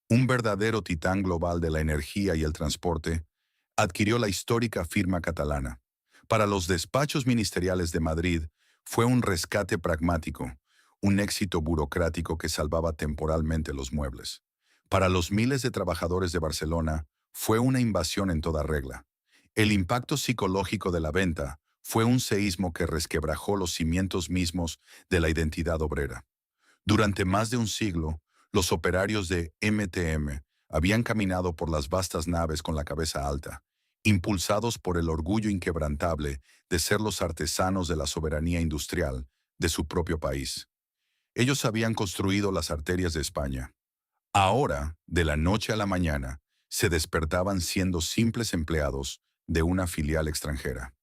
A: un verdadero titán global de la energía y el transporte, adquirió la histórica firma catalana. Para los despachos ministeriales de Madrid fue un rescate pragmático, un éxito burocrático que salvaba temporalmente los muebles. Para los miles de trabajadores de Barcelona fue una invasión en toda regla. El impacto psicológico de la venta fue un seísmo que resquebrajó los cimientos mismos de la identidad obrera. Durante más de un siglo, los operarios de MTM habían caminado por las vastas naves con la cabeza alta, impulsados por el orgullo inquebrantable de ser los artesanos de la soberanía industrial de su propio país. Ellos habían construido las arterias de España. Ahora, de la noche a la mañana, se despertaban siendo simples empleados de una filial extranjera.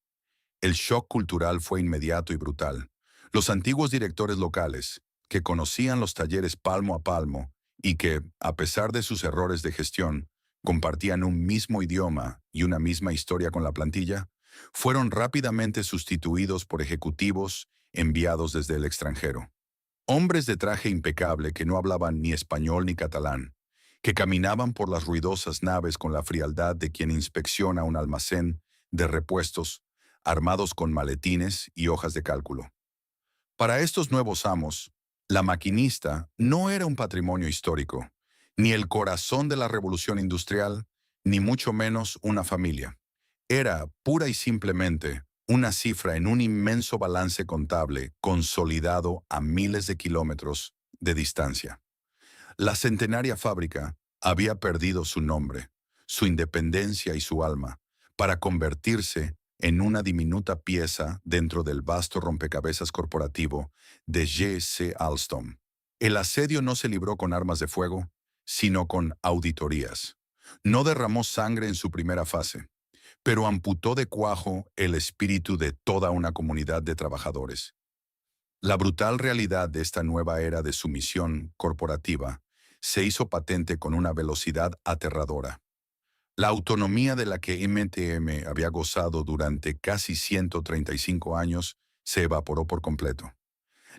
A: El shock cultural fue inmediato y brutal. Los antiguos directores locales, que conocían los talleres palmo a palmo y que, a pesar de sus errores de gestión, compartían un mismo idioma y una misma historia con la plantilla, fueron rápidamente sustituidos por ejecutivos enviados desde el extranjero. Hombres de traje impecable que no hablaban ni español ni catalán, que caminaban por las ruidosas naves con la frialdad de quien inspecciona un almacén de repuestos, armados con maletines y hojas de cálculo. Para estos nuevos amos, la maquinista no era un patrimonio histórico, ni el corazón de la revolución industrial, ni mucho menos una familia. Era, pura y simplemente, una cifra en un inmenso balance contable consolidado a miles de kilómetros de distancia. La centenaria fábrica había perdido su nombre, su independencia y su alma, para convertirse en una diminuta pieza dentro del vasto rompecabezas corporativo de G.C. Alstom. El asedio no se libró con armas de fuego, sino con auditorías. No derramó sangre en su primera fase, pero amputó de cuajo el espíritu de toda una comunidad de trabajadores. La brutal realidad de esta nueva era de sumisión corporativa se hizo patente con una velocidad aterradora. La autonomía de la que MTM había gozado durante casi 135 años se evaporó por completo.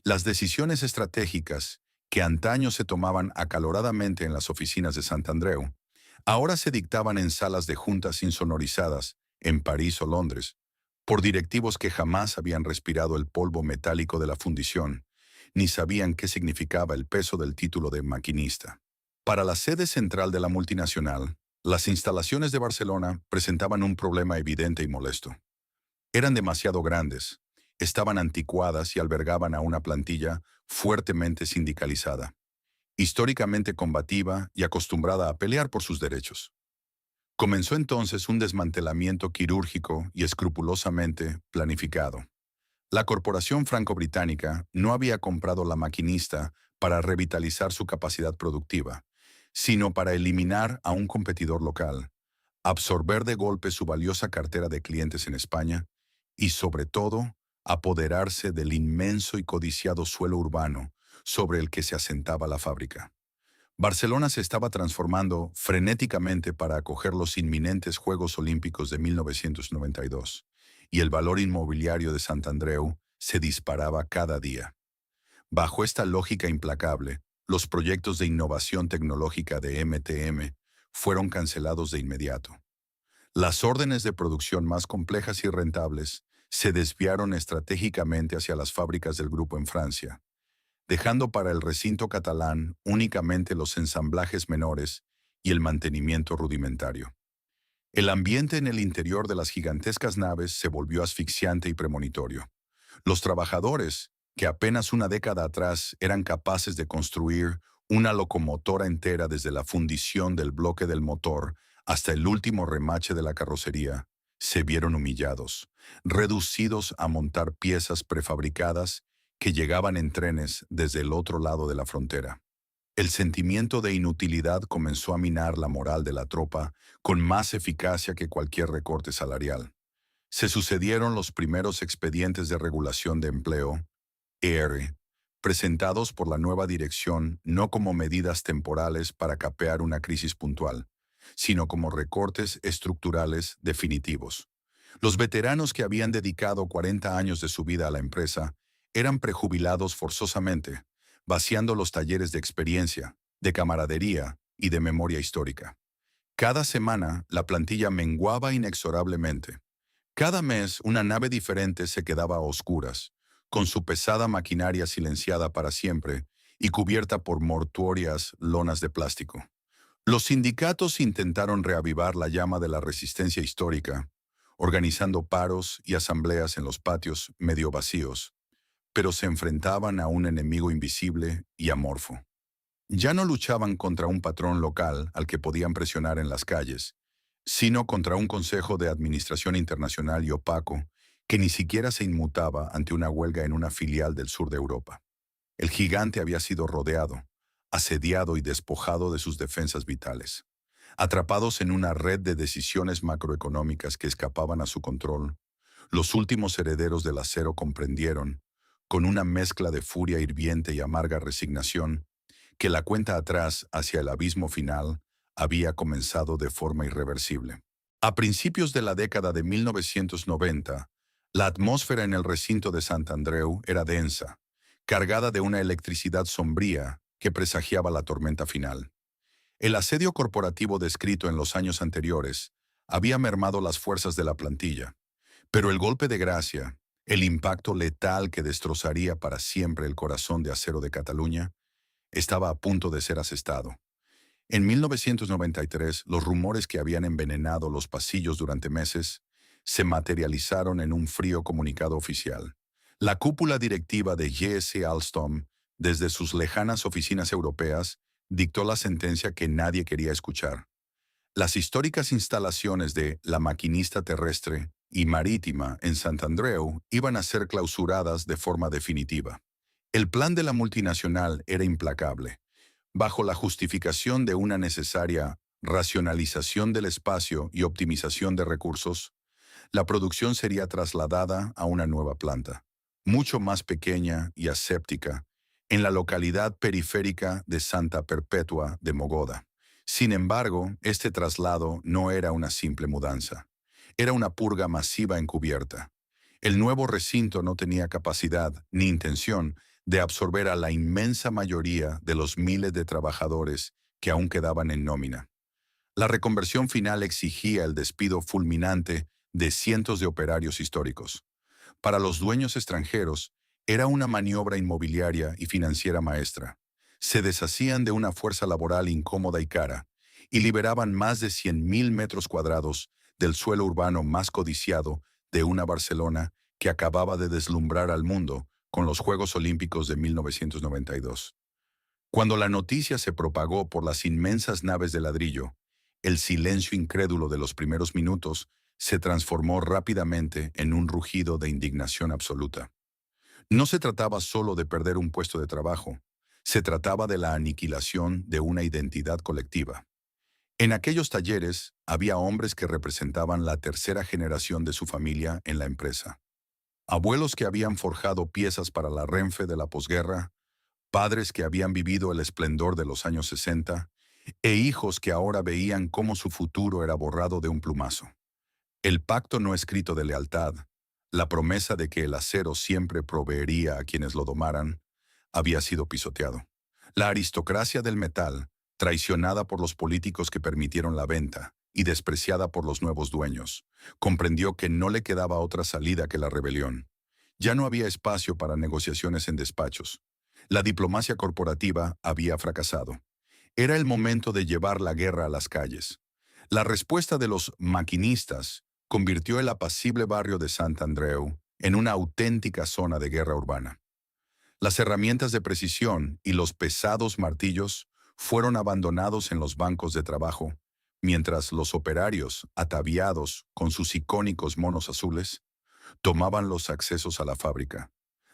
A: Las decisiones estratégicas, que antaño se tomaban acaloradamente en las oficinas de Santandreu, ahora se dictaban en salas de juntas insonorizadas, en París o Londres, por directivos que jamás habían respirado el polvo metálico de la fundición, ni sabían qué significaba el peso del título de maquinista. Para la sede central de la multinacional, las instalaciones de Barcelona presentaban un problema evidente y molesto. Eran demasiado grandes, estaban anticuadas y albergaban a una plantilla fuertemente sindicalizada, históricamente combativa y acostumbrada a pelear por sus derechos. Comenzó entonces un desmantelamiento quirúrgico y escrupulosamente planificado. La corporación franco-británica no había comprado la maquinista para revitalizar su capacidad productiva, sino para eliminar a un competidor local, absorber de golpe su valiosa cartera de clientes en España y, sobre todo, apoderarse del inmenso y codiciado suelo urbano sobre el que se asentaba la fábrica. Barcelona se estaba transformando frenéticamente para acoger los inminentes Juegos Olímpicos de 1992, y el valor inmobiliario de Sant Andreu se disparaba cada día. Bajo esta lógica implacable, los proyectos de innovación tecnológica de MTM fueron cancelados de inmediato. Las órdenes de producción más complejas y rentables se desviaron estratégicamente hacia las fábricas del grupo en Francia, dejando para el recinto catalán únicamente los ensamblajes menores y el mantenimiento rudimentario. El ambiente en el interior de las gigantescas naves se volvió asfixiante y premonitorio. Los trabajadores, que apenas una década atrás eran capaces de construir una locomotora entera desde la fundición del bloque del motor hasta el último remache de la carrocería, se vieron humillados, reducidos a montar piezas prefabricadas que llegaban en trenes desde el otro lado de la frontera. El sentimiento de inutilidad comenzó a minar la moral de la tropa con más eficacia que cualquier recorte salarial. Se sucedieron los primeros expedientes de regulación de empleo, ER, presentados por la nueva dirección no como medidas temporales para capear una crisis puntual, sino como recortes estructurales definitivos. Los veteranos que habían dedicado 40 años de su vida a la empresa eran prejubilados forzosamente, vaciando los talleres de experiencia, de camaradería y de memoria histórica. Cada semana, la plantilla menguaba inexorablemente. Cada mes, una nave diferente se quedaba a oscuras, con su pesada maquinaria silenciada para siempre y cubierta por mortuorias lonas de plástico. Los sindicatos intentaron reavivar la llama de la resistencia histórica, organizando paros y asambleas en los patios medio vacíos, pero se enfrentaban a un enemigo invisible y amorfo. Ya no luchaban contra un patrón local al que podían presionar en las calles, sino contra un consejo de administración internacional y opaco que ni siquiera se inmutaba ante una huelga en una filial del sur de Europa. El gigante había sido rodeado, asediado y despojado de sus defensas vitales. Atrapados en una red de decisiones macroeconómicas que escapaban a su control, los últimos herederos del acero comprendieron, con una mezcla de furia hirviente y amarga resignación, que la cuenta atrás hacia el abismo final había comenzado de forma irreversible. A principios de la década de 1990, la atmósfera en el recinto de Sant Andreu era densa, cargada de una electricidad sombría que presagiaba la tormenta final. El asedio corporativo descrito en los años anteriores había mermado las fuerzas de la plantilla, pero el golpe de gracia, el impacto letal que destrozaría para siempre el corazón de acero de Cataluña, estaba a punto de ser asestado. En 1993, los rumores que habían envenenado los pasillos durante meses se materializaron en un frío comunicado oficial. La cúpula directiva de J.S. Alstom, desde sus lejanas oficinas europeas, dictó la sentencia que nadie quería escuchar. Las históricas instalaciones de La Maquinista Terrestre y Marítima en Sant Andreu iban a ser clausuradas de forma definitiva. El plan de la multinacional era implacable. Bajo la justificación de una necesaria racionalización del espacio y optimización de recursos, la producción sería trasladada a una nueva planta, mucho más pequeña y aséptica, en la localidad periférica de Santa Perpetua de Mogoda. Sin embargo, este traslado no era una simple mudanza. Era una purga masiva encubierta. El nuevo recinto no tenía capacidad ni intención de absorber a la inmensa mayoría de los miles de trabajadores que aún quedaban en nómina. La reconversión final exigía el despido fulminante de cientos de operarios históricos. Para los dueños extranjeros, era una maniobra inmobiliaria y financiera maestra. Se deshacían de una fuerza laboral incómoda y cara, y liberaban más de 100.000 metros cuadrados del suelo urbano más codiciado de una Barcelona que acababa de deslumbrar al mundo con los Juegos Olímpicos de 1992. Cuando la noticia se propagó por las inmensas naves de ladrillo, el silencio incrédulo de los primeros minutos se transformó rápidamente en un rugido de indignación absoluta. No se trataba solo de perder un puesto de trabajo, se trataba de la aniquilación de una identidad colectiva. En aquellos talleres había hombres que representaban la tercera generación de su familia en la empresa. Abuelos que habían forjado piezas para la Renfe de la posguerra, padres que habían vivido el esplendor de los años 60, e hijos que ahora veían cómo su futuro era borrado de un plumazo. El pacto no escrito de lealtad, la promesa de que el acero siempre proveería a quienes lo domaran, había sido pisoteado. La aristocracia del metal, traicionada por los políticos que permitieron la venta y despreciada por los nuevos dueños, comprendió que no le quedaba otra salida que la rebelión. Ya no había espacio para negociaciones en despachos. La diplomacia corporativa había fracasado. Era el momento de llevar la guerra a las calles. La respuesta de los maquinistas convirtió el apacible barrio de Sant Andreu en una auténtica zona de guerra urbana. Las herramientas de precisión y los pesados martillos fueron abandonados en los bancos de trabajo, mientras los operarios, ataviados con sus icónicos monos azules, tomaban los accesos a la fábrica.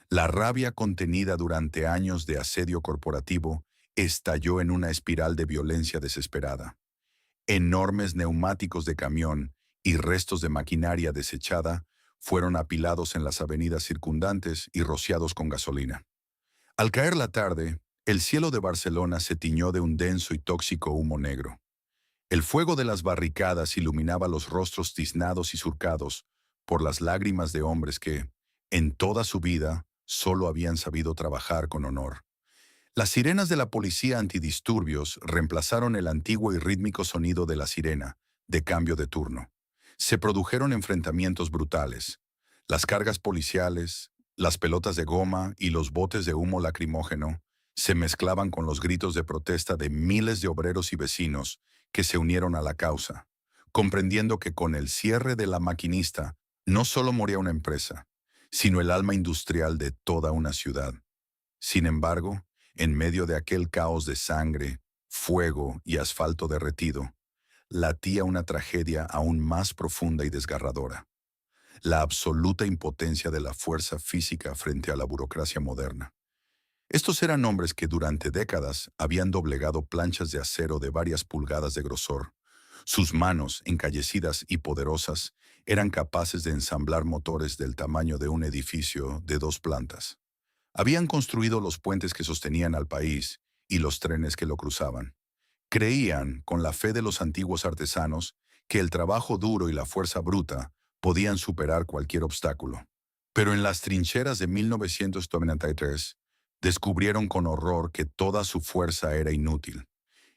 A: La rabia contenida durante años de asedio corporativo estalló en una espiral de violencia desesperada. Enormes neumáticos de camión y restos de maquinaria desechada fueron apilados en las avenidas circundantes y rociados con gasolina. Al caer la tarde, el cielo de Barcelona se tiñó de un denso y tóxico humo negro. El fuego de las barricadas iluminaba los rostros tiznados y surcados por las lágrimas de hombres que, en toda su vida, solo habían sabido trabajar con honor. Las sirenas de la policía antidisturbios reemplazaron el antiguo y rítmico sonido de la sirena, de cambio de turno. Se produjeron enfrentamientos brutales. Las cargas policiales, las pelotas de goma y los botes de humo lacrimógeno se mezclaban con los gritos de protesta de miles de obreros y vecinos que se unieron a la causa, comprendiendo que con el cierre de la maquinista no solo moría una empresa, sino el alma industrial de toda una ciudad. Sin embargo, en medio de aquel caos de sangre, fuego y asfalto derretido, latía una tragedia aún más profunda y desgarradora: la absoluta impotencia de la fuerza física frente a la burocracia moderna. Estos eran hombres que durante décadas habían doblegado planchas de acero de varias pulgadas de grosor. Sus manos, encallecidas y poderosas, eran capaces de ensamblar motores del tamaño de un edificio de 2 plantas. Habían construido los puentes que sostenían al país y los trenes que lo cruzaban. Creían, con la fe de los antiguos artesanos, que el trabajo duro y la fuerza bruta podían superar cualquier obstáculo. Pero en las trincheras de 1993, descubrieron con horror que toda su fuerza era inútil.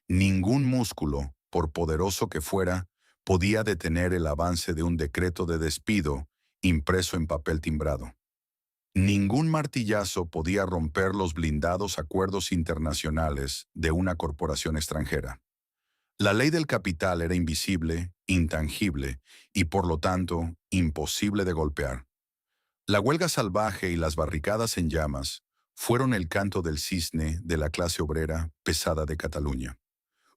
A: Ningún músculo, por poderoso que fuera, podía detener el avance de un decreto de despido impreso en papel timbrado. Ningún martillazo podía romper los blindados acuerdos internacionales de una corporación extranjera. La ley del capital era invisible, intangible y, por lo tanto, imposible de golpear. La huelga salvaje y las barricadas en llamas fueron el canto del cisne de la clase obrera pesada de Cataluña.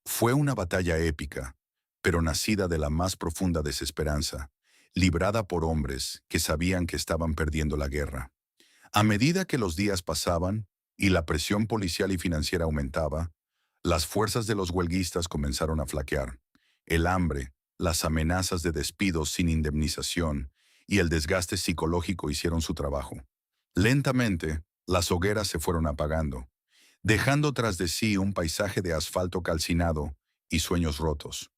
A: Fue una batalla épica, pero nacida de la más profunda desesperanza, librada por hombres que sabían que estaban perdiendo la guerra. A medida que los días pasaban y la presión policial y financiera aumentaba, las fuerzas de los huelguistas comenzaron a flaquear. El hambre, las amenazas de despidos sin indemnización y el desgaste psicológico hicieron su trabajo. Lentamente, las hogueras se fueron apagando, dejando tras de sí un paisaje de asfalto calcinado y sueños rotos.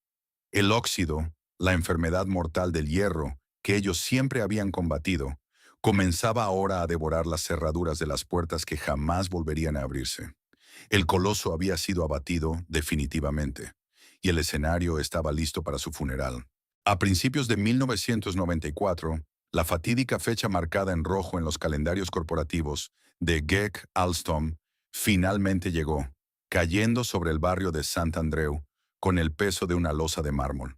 A: El óxido, la enfermedad mortal del hierro que ellos siempre habían combatido, comenzaba ahora a devorar las cerraduras de las puertas que jamás volverían a abrirse. El coloso había sido abatido definitivamente, y el escenario estaba listo para su funeral. A principios de 1994, la fatídica fecha marcada en rojo en los calendarios corporativos de GEC Alstom finalmente llegó, cayendo sobre el barrio de Sant Andreu con el peso de una losa de mármol.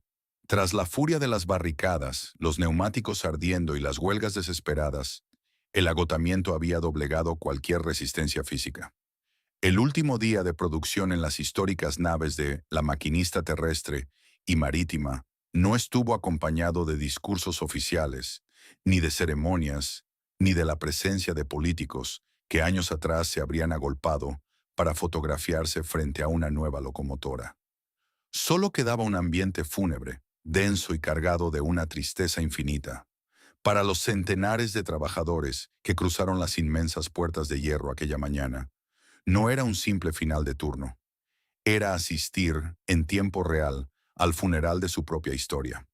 A: Tras la furia de las barricadas, los neumáticos ardiendo y las huelgas desesperadas, el agotamiento había doblegado cualquier resistencia física. El último día de producción en las históricas naves de La Maquinista Terrestre y Marítima no estuvo acompañado de discursos oficiales, ni de ceremonias, ni de la presencia de políticos que años atrás se habrían agolpado para fotografiarse frente a una nueva locomotora. Solo quedaba un ambiente fúnebre, denso y cargado de una tristeza infinita. Para los centenares de trabajadores que cruzaron las inmensas puertas de hierro aquella mañana, no era un simple final de turno, era asistir, en tiempo real, al funeral de su propia historia.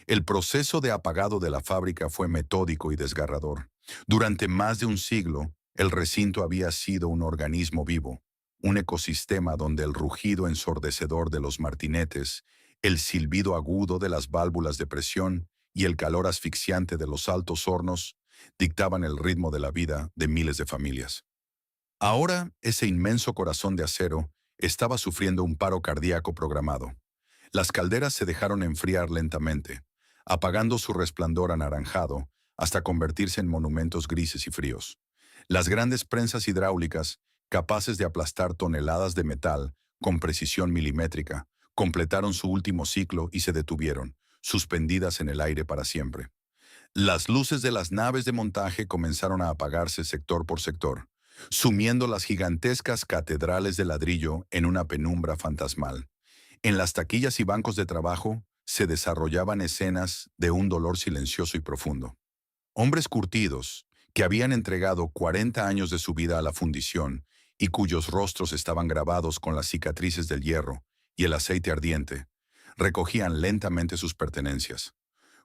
A: El proceso de apagado de la fábrica fue metódico y desgarrador. Durante más de un siglo, el recinto había sido un organismo vivo, un ecosistema donde el rugido ensordecedor de los martinetes, el silbido agudo de las válvulas de presión y el calor asfixiante de los altos hornos dictaban el ritmo de la vida de miles de familias. Ahora, ese inmenso corazón de acero estaba sufriendo un paro cardíaco programado. Las calderas se dejaron enfriar lentamente, apagando su resplandor anaranjado hasta convertirse en monumentos grises y fríos. Las grandes prensas hidráulicas, capaces de aplastar toneladas de metal con precisión milimétrica, completaron su último ciclo y se detuvieron, suspendidas en el aire para siempre. Las luces de las naves de montaje comenzaron a apagarse sector por sector, sumiendo las gigantescas catedrales de ladrillo en una penumbra fantasmal. En las taquillas y bancos de trabajo se desarrollaban escenas de un dolor silencioso y profundo. Hombres curtidos, que habían entregado 40 años de su vida a la fundición y cuyos rostros estaban grabados con las cicatrices del hierro y el aceite ardiente, recogían lentamente sus pertenencias.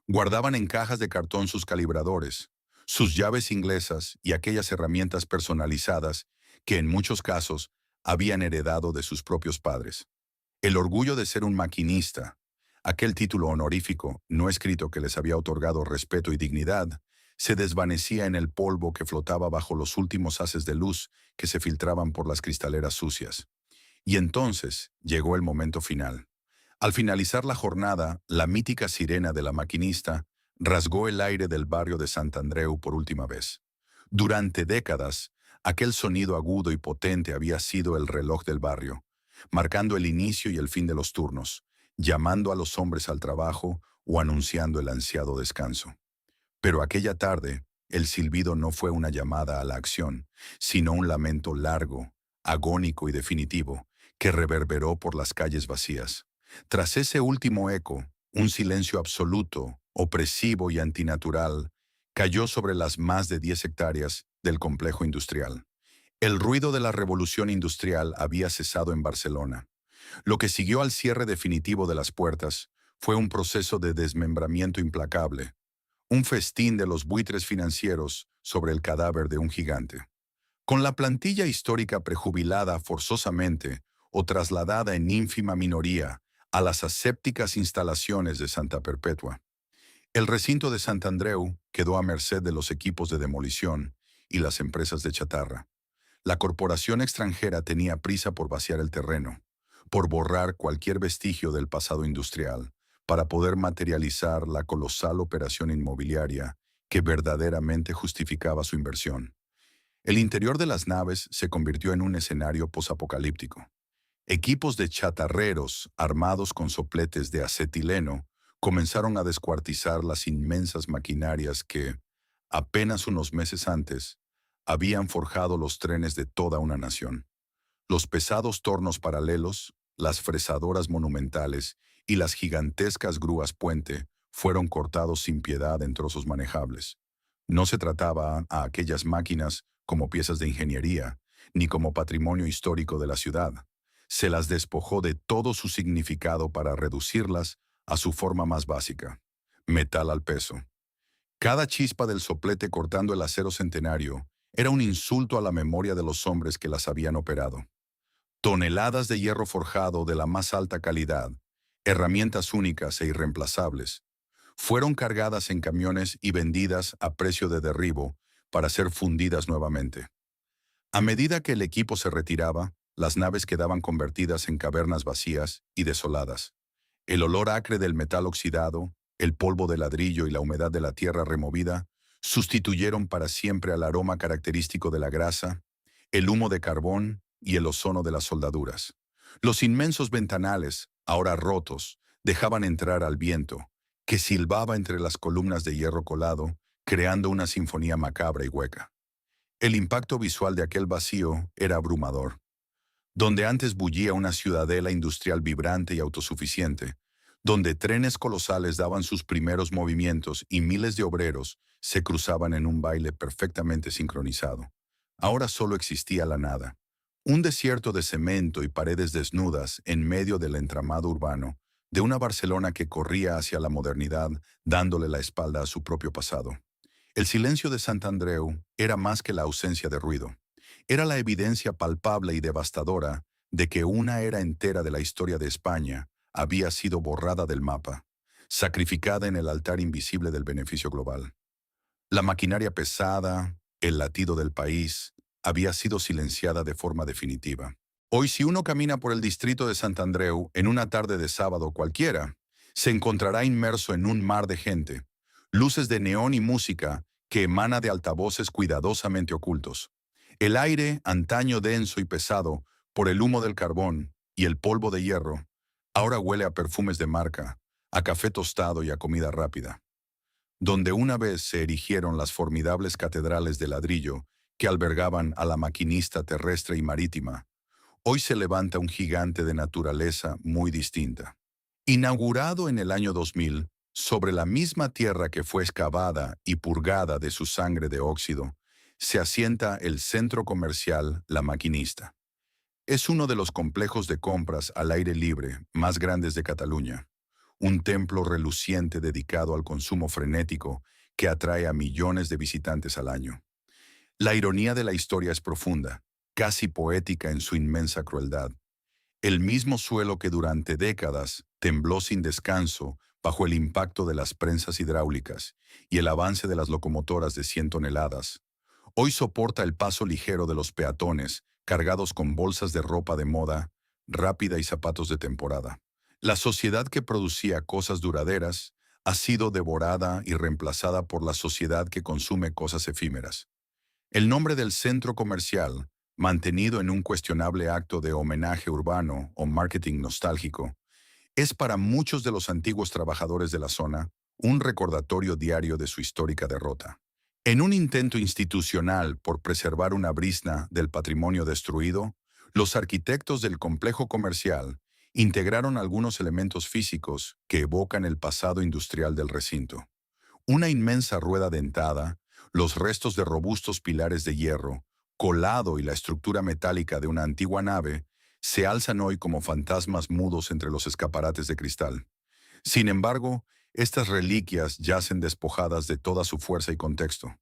A: Guardaban en cajas de cartón sus calibradores, sus llaves inglesas y aquellas herramientas personalizadas que en muchos casos habían heredado de sus propios padres. El orgullo de ser un maquinista, aquel título honorífico no escrito que les había otorgado respeto y dignidad, se desvanecía en el polvo que flotaba bajo los últimos haces de luz que se filtraban por las cristaleras sucias. Y entonces llegó el momento final. Al finalizar la jornada, la mítica sirena de la maquinista rasgó el aire del barrio de Sant Andreu por última vez. Durante décadas, aquel sonido agudo y potente había sido el reloj del barrio, marcando el inicio y el fin de los turnos, llamando a los hombres al trabajo o anunciando el ansiado descanso. Pero aquella tarde, el silbido no fue una llamada a la acción, sino un lamento largo, agónico y definitivo, que reverberó por las calles vacías. Tras ese último eco, un silencio absoluto, opresivo y antinatural, cayó sobre las más de 10 hectáreas del complejo industrial. El ruido de la revolución industrial había cesado en Barcelona. Lo que siguió al cierre definitivo de las puertas fue un proceso de desmembramiento implacable, un festín de los buitres financieros sobre el cadáver de un gigante. Con la plantilla histórica prejubilada forzosamente o trasladada en ínfima minoría a las asépticas instalaciones de Santa Perpetua, el recinto de Sant Andreu quedó a merced de los equipos de demolición y las empresas de chatarra. La corporación extranjera tenía prisa por vaciar el terreno, por borrar cualquier vestigio del pasado industrial, para poder materializar la colosal operación inmobiliaria que verdaderamente justificaba su inversión. El interior de las naves se convirtió en un escenario posapocalíptico. Equipos de chatarreros, armados con sopletes de acetileno, comenzaron a descuartizar las inmensas maquinarias que, apenas unos meses antes, habían forjado los trenes de toda una nación. Los pesados tornos paralelos, las fresadoras monumentales y las gigantescas grúas puente fueron cortados sin piedad en trozos manejables. No se trataba a aquellas máquinas como piezas de ingeniería, ni como patrimonio histórico de la ciudad. Se las despojó de todo su significado para reducirlas a su forma más básica: metal al peso. Cada chispa del soplete cortando el acero centenario era un insulto a la memoria de los hombres que las habían operado. Toneladas de hierro forjado de la más alta calidad, herramientas únicas e irreemplazables, fueron cargadas en camiones y vendidas a precio de derribo para ser fundidas nuevamente. A medida que el equipo se retiraba, las naves quedaban convertidas en cavernas vacías y desoladas. El olor acre del metal oxidado, el polvo de ladrillo y la humedad de la tierra removida sustituyeron para siempre al aroma característico de la grasa, el humo de carbón y el ozono de las soldaduras. Los inmensos ventanales, ahora rotos, dejaban entrar al viento, que silbaba entre las columnas de hierro colado, creando una sinfonía macabra y hueca. El impacto visual de aquel vacío era abrumador. Donde antes bullía una ciudadela industrial vibrante y autosuficiente, donde trenes colosales daban sus primeros movimientos y miles de obreros se cruzaban en un baile perfectamente sincronizado. Ahora solo existía la nada. Un desierto de cemento y paredes desnudas en medio del entramado urbano, de una Barcelona que corría hacia la modernidad, dándole la espalda a su propio pasado. El silencio de Sant Andreu era más que la ausencia de ruido. Era la evidencia palpable y devastadora de que una era entera de la historia de España había sido borrada del mapa, sacrificada en el altar invisible del beneficio global. La maquinaria pesada, el latido del país, había sido silenciada de forma definitiva. Hoy, si uno camina por el distrito de Sant Andreu en una tarde de sábado cualquiera, se encontrará inmerso en un mar de gente, luces de neón y música que emana de altavoces cuidadosamente ocultos. El aire, antaño denso y pesado por el humo del carbón y el polvo de hierro, ahora huele a perfumes de marca, a café tostado y a comida rápida. Donde una vez se erigieron las formidables catedrales de ladrillo que albergaban a la maquinista terrestre y marítima, hoy se levanta un gigante de naturaleza muy distinta. Inaugurado en el año 2000, sobre la misma tierra que fue excavada y purgada de su sangre de óxido, se asienta el centro comercial La Maquinista. Es uno de los complejos de compras al aire libre más grandes de Cataluña, un templo reluciente dedicado al consumo frenético que atrae a millones de visitantes al año. La ironía de la historia es profunda, casi poética en su inmensa crueldad. El mismo suelo que durante décadas tembló sin descanso bajo el impacto de las prensas hidráulicas y el avance de las locomotoras de 100 toneladas, hoy soporta el paso ligero de los peatones cargados con bolsas de ropa de moda, rápida y zapatos de temporada. La sociedad que producía cosas duraderas ha sido devorada y reemplazada por la sociedad que consume cosas efímeras. El nombre del centro comercial, mantenido en un cuestionable acto de homenaje urbano o marketing nostálgico, es para muchos de los antiguos trabajadores de la zona un recordatorio diario de su histórica derrota. En un intento institucional por preservar una brizna del patrimonio destruido, los arquitectos del complejo comercial integraron algunos elementos físicos que evocan el pasado industrial del recinto. Una inmensa rueda dentada, los restos de robustos pilares de hierro, colado y la estructura metálica de una antigua nave se alzan hoy como fantasmas mudos entre los escaparates de cristal. Sin embargo, estas reliquias yacen despojadas de toda su fuerza y contexto.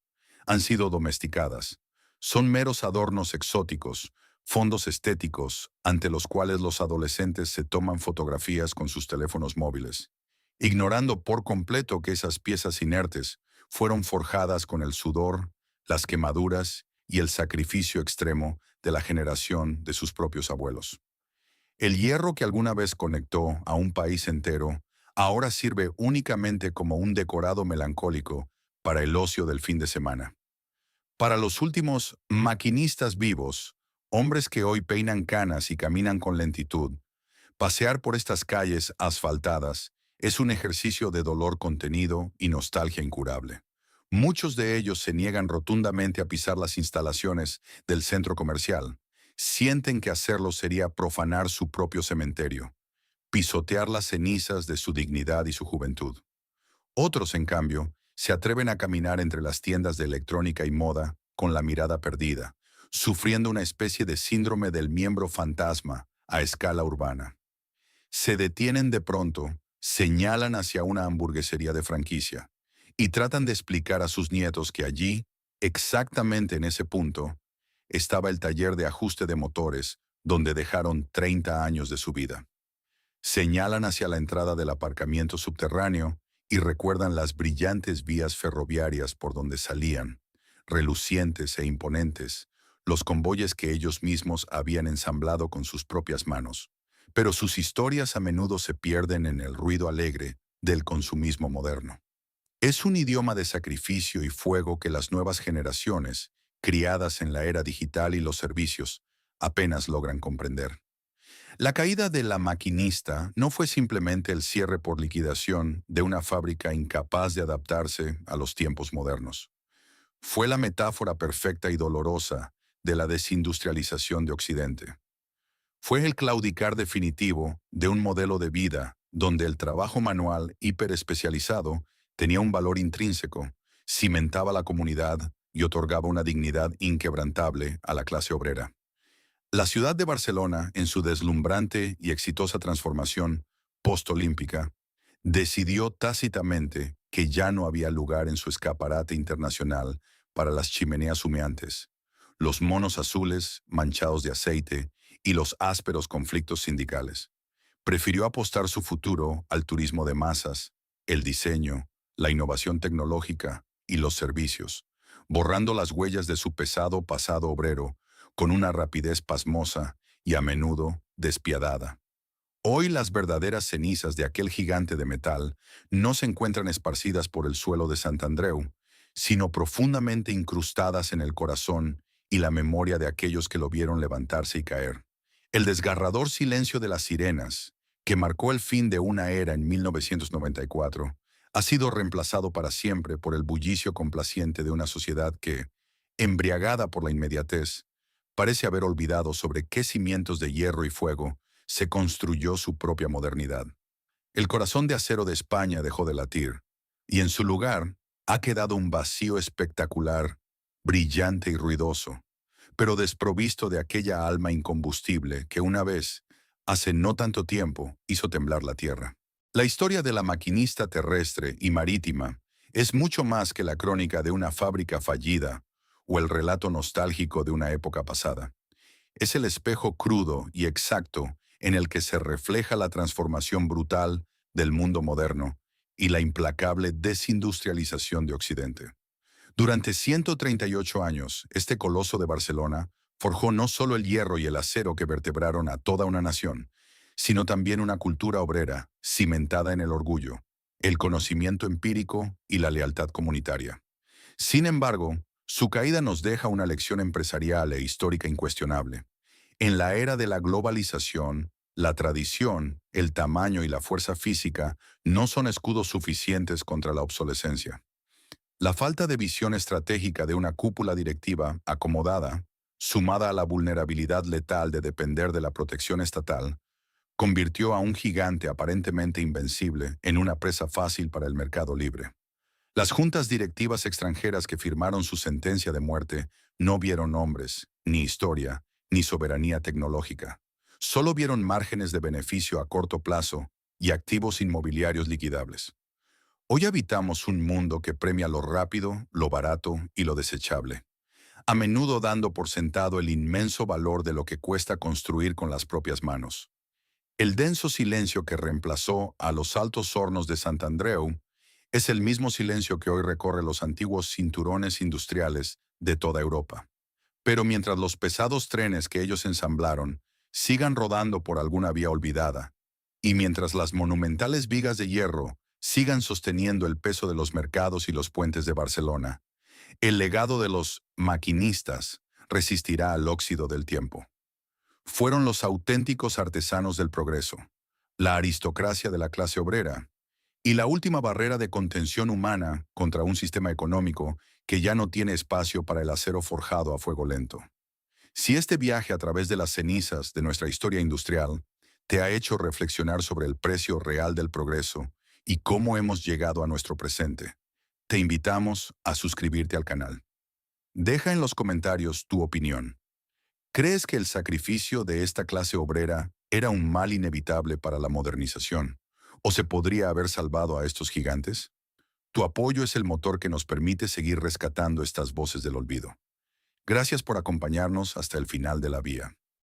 A: Han sido domesticadas. Son meros adornos exóticos, fondos estéticos ante los cuales los adolescentes se toman fotografías con sus teléfonos móviles, ignorando por completo que esas piezas inertes fueron forjadas con el sudor, las quemaduras y el sacrificio extremo de la generación de sus propios abuelos. El hierro que alguna vez conectó a un país entero ahora sirve únicamente como un decorado melancólico para el ocio del fin de semana. Para los últimos maquinistas vivos, hombres que hoy peinan canas y caminan con lentitud, pasear por estas calles asfaltadas es un ejercicio de dolor contenido y nostalgia incurable. Muchos de ellos se niegan rotundamente a pisar las instalaciones del centro comercial. Sienten que hacerlo sería profanar su propio cementerio, pisotear las cenizas de su dignidad y su juventud. Otros, en cambio, se atreven a caminar entre las tiendas de electrónica y moda con la mirada perdida, sufriendo una especie de síndrome del miembro fantasma a escala urbana. Se detienen de pronto, señalan hacia una hamburguesería de franquicia y tratan de explicar a sus nietos que allí, exactamente en ese punto, estaba el taller de ajuste de motores donde dejaron 30 años de su vida. Señalan hacia la entrada del aparcamiento subterráneo y recuerdan las brillantes vías ferroviarias por donde salían, relucientes e imponentes, los convoyes que ellos mismos habían ensamblado con sus propias manos, pero sus historias a menudo se pierden en el ruido alegre del consumismo moderno. Es un idioma de sacrificio y fuego que las nuevas generaciones, criadas en la era digital y los servicios, apenas logran comprender. La caída de La Maquinista no fue simplemente el cierre por liquidación de una fábrica incapaz de adaptarse a los tiempos modernos. Fue la metáfora perfecta y dolorosa de la desindustrialización de Occidente. Fue el claudicar definitivo de un modelo de vida donde el trabajo manual hiperespecializado tenía un valor intrínseco, cimentaba la comunidad y otorgaba una dignidad inquebrantable a la clase obrera. La ciudad de Barcelona, en su deslumbrante y exitosa transformación postolímpica, decidió tácitamente que ya no había lugar en su escaparate internacional para las chimeneas humeantes, los monos azules manchados de aceite y los ásperos conflictos sindicales. Prefirió apostar su futuro al turismo de masas, el diseño, la innovación tecnológica y los servicios, borrando las huellas de su pesado pasado obrero con una rapidez pasmosa y a menudo despiadada. Hoy las verdaderas cenizas de aquel gigante de metal no se encuentran esparcidas por el suelo de Sant Andreu, sino profundamente incrustadas en el corazón y la memoria de aquellos que lo vieron levantarse y caer. El desgarrador silencio de las sirenas, que marcó el fin de una era en 1994, ha sido reemplazado para siempre por el bullicio complaciente de una sociedad que, embriagada por la inmediatez, parece haber olvidado sobre qué cimientos de hierro y fuego se construyó su propia modernidad. El corazón de acero de España dejó de latir, y en su lugar ha quedado un vacío espectacular, brillante y ruidoso, pero desprovisto de aquella alma incombustible que una vez, hace no tanto tiempo, hizo temblar la tierra. La historia de la maquinista terrestre y marítima es mucho más que la crónica de una fábrica fallida o el relato nostálgico de una época pasada. Es el espejo crudo y exacto en el que se refleja la transformación brutal del mundo moderno y la implacable desindustrialización de Occidente. Durante 138 años, este coloso de Barcelona forjó no solo el hierro y el acero que vertebraron a toda una nación, sino también una cultura obrera cimentada en el orgullo, el conocimiento empírico y la lealtad comunitaria. Sin embargo, su caída nos deja una lección empresarial e histórica incuestionable. En la era de la globalización, la tradición, el tamaño y la fuerza física no son escudos suficientes contra la obsolescencia. La falta de visión estratégica de una cúpula directiva acomodada, sumada a la vulnerabilidad letal de depender de la protección estatal, convirtió a un gigante aparentemente invencible en una presa fácil para el mercado libre. Las juntas directivas extranjeras que firmaron su sentencia de muerte no vieron nombres, ni historia, ni soberanía tecnológica. Solo vieron márgenes de beneficio a corto plazo y activos inmobiliarios liquidables. Hoy habitamos un mundo que premia lo rápido, lo barato y lo desechable, a menudo dando por sentado el inmenso valor de lo que cuesta construir con las propias manos. El denso silencio que reemplazó a los altos hornos de Sant Andreu es el mismo silencio que hoy recorre los antiguos cinturones industriales de toda Europa. Pero mientras los pesados trenes que ellos ensamblaron sigan rodando por alguna vía olvidada, y mientras las monumentales vigas de hierro sigan sosteniendo el peso de los mercados y los puentes de Barcelona, el legado de los maquinistas resistirá al óxido del tiempo. Fueron los auténticos artesanos del progreso, la aristocracia de la clase obrera, y la última barrera de contención humana contra un sistema económico que ya no tiene espacio para el acero forjado a fuego lento. Si este viaje a través de las cenizas de nuestra historia industrial te ha hecho reflexionar sobre el precio real del progreso y cómo hemos llegado a nuestro presente, te invitamos a suscribirte al canal. Deja en los comentarios tu opinión. ¿Crees que el sacrificio de esta clase obrera era un mal inevitable para la modernización? ¿O se podría haber salvado a estos gigantes? Tu apoyo es el motor que nos permite seguir rescatando estas voces del olvido. Gracias por acompañarnos hasta el final de la vía.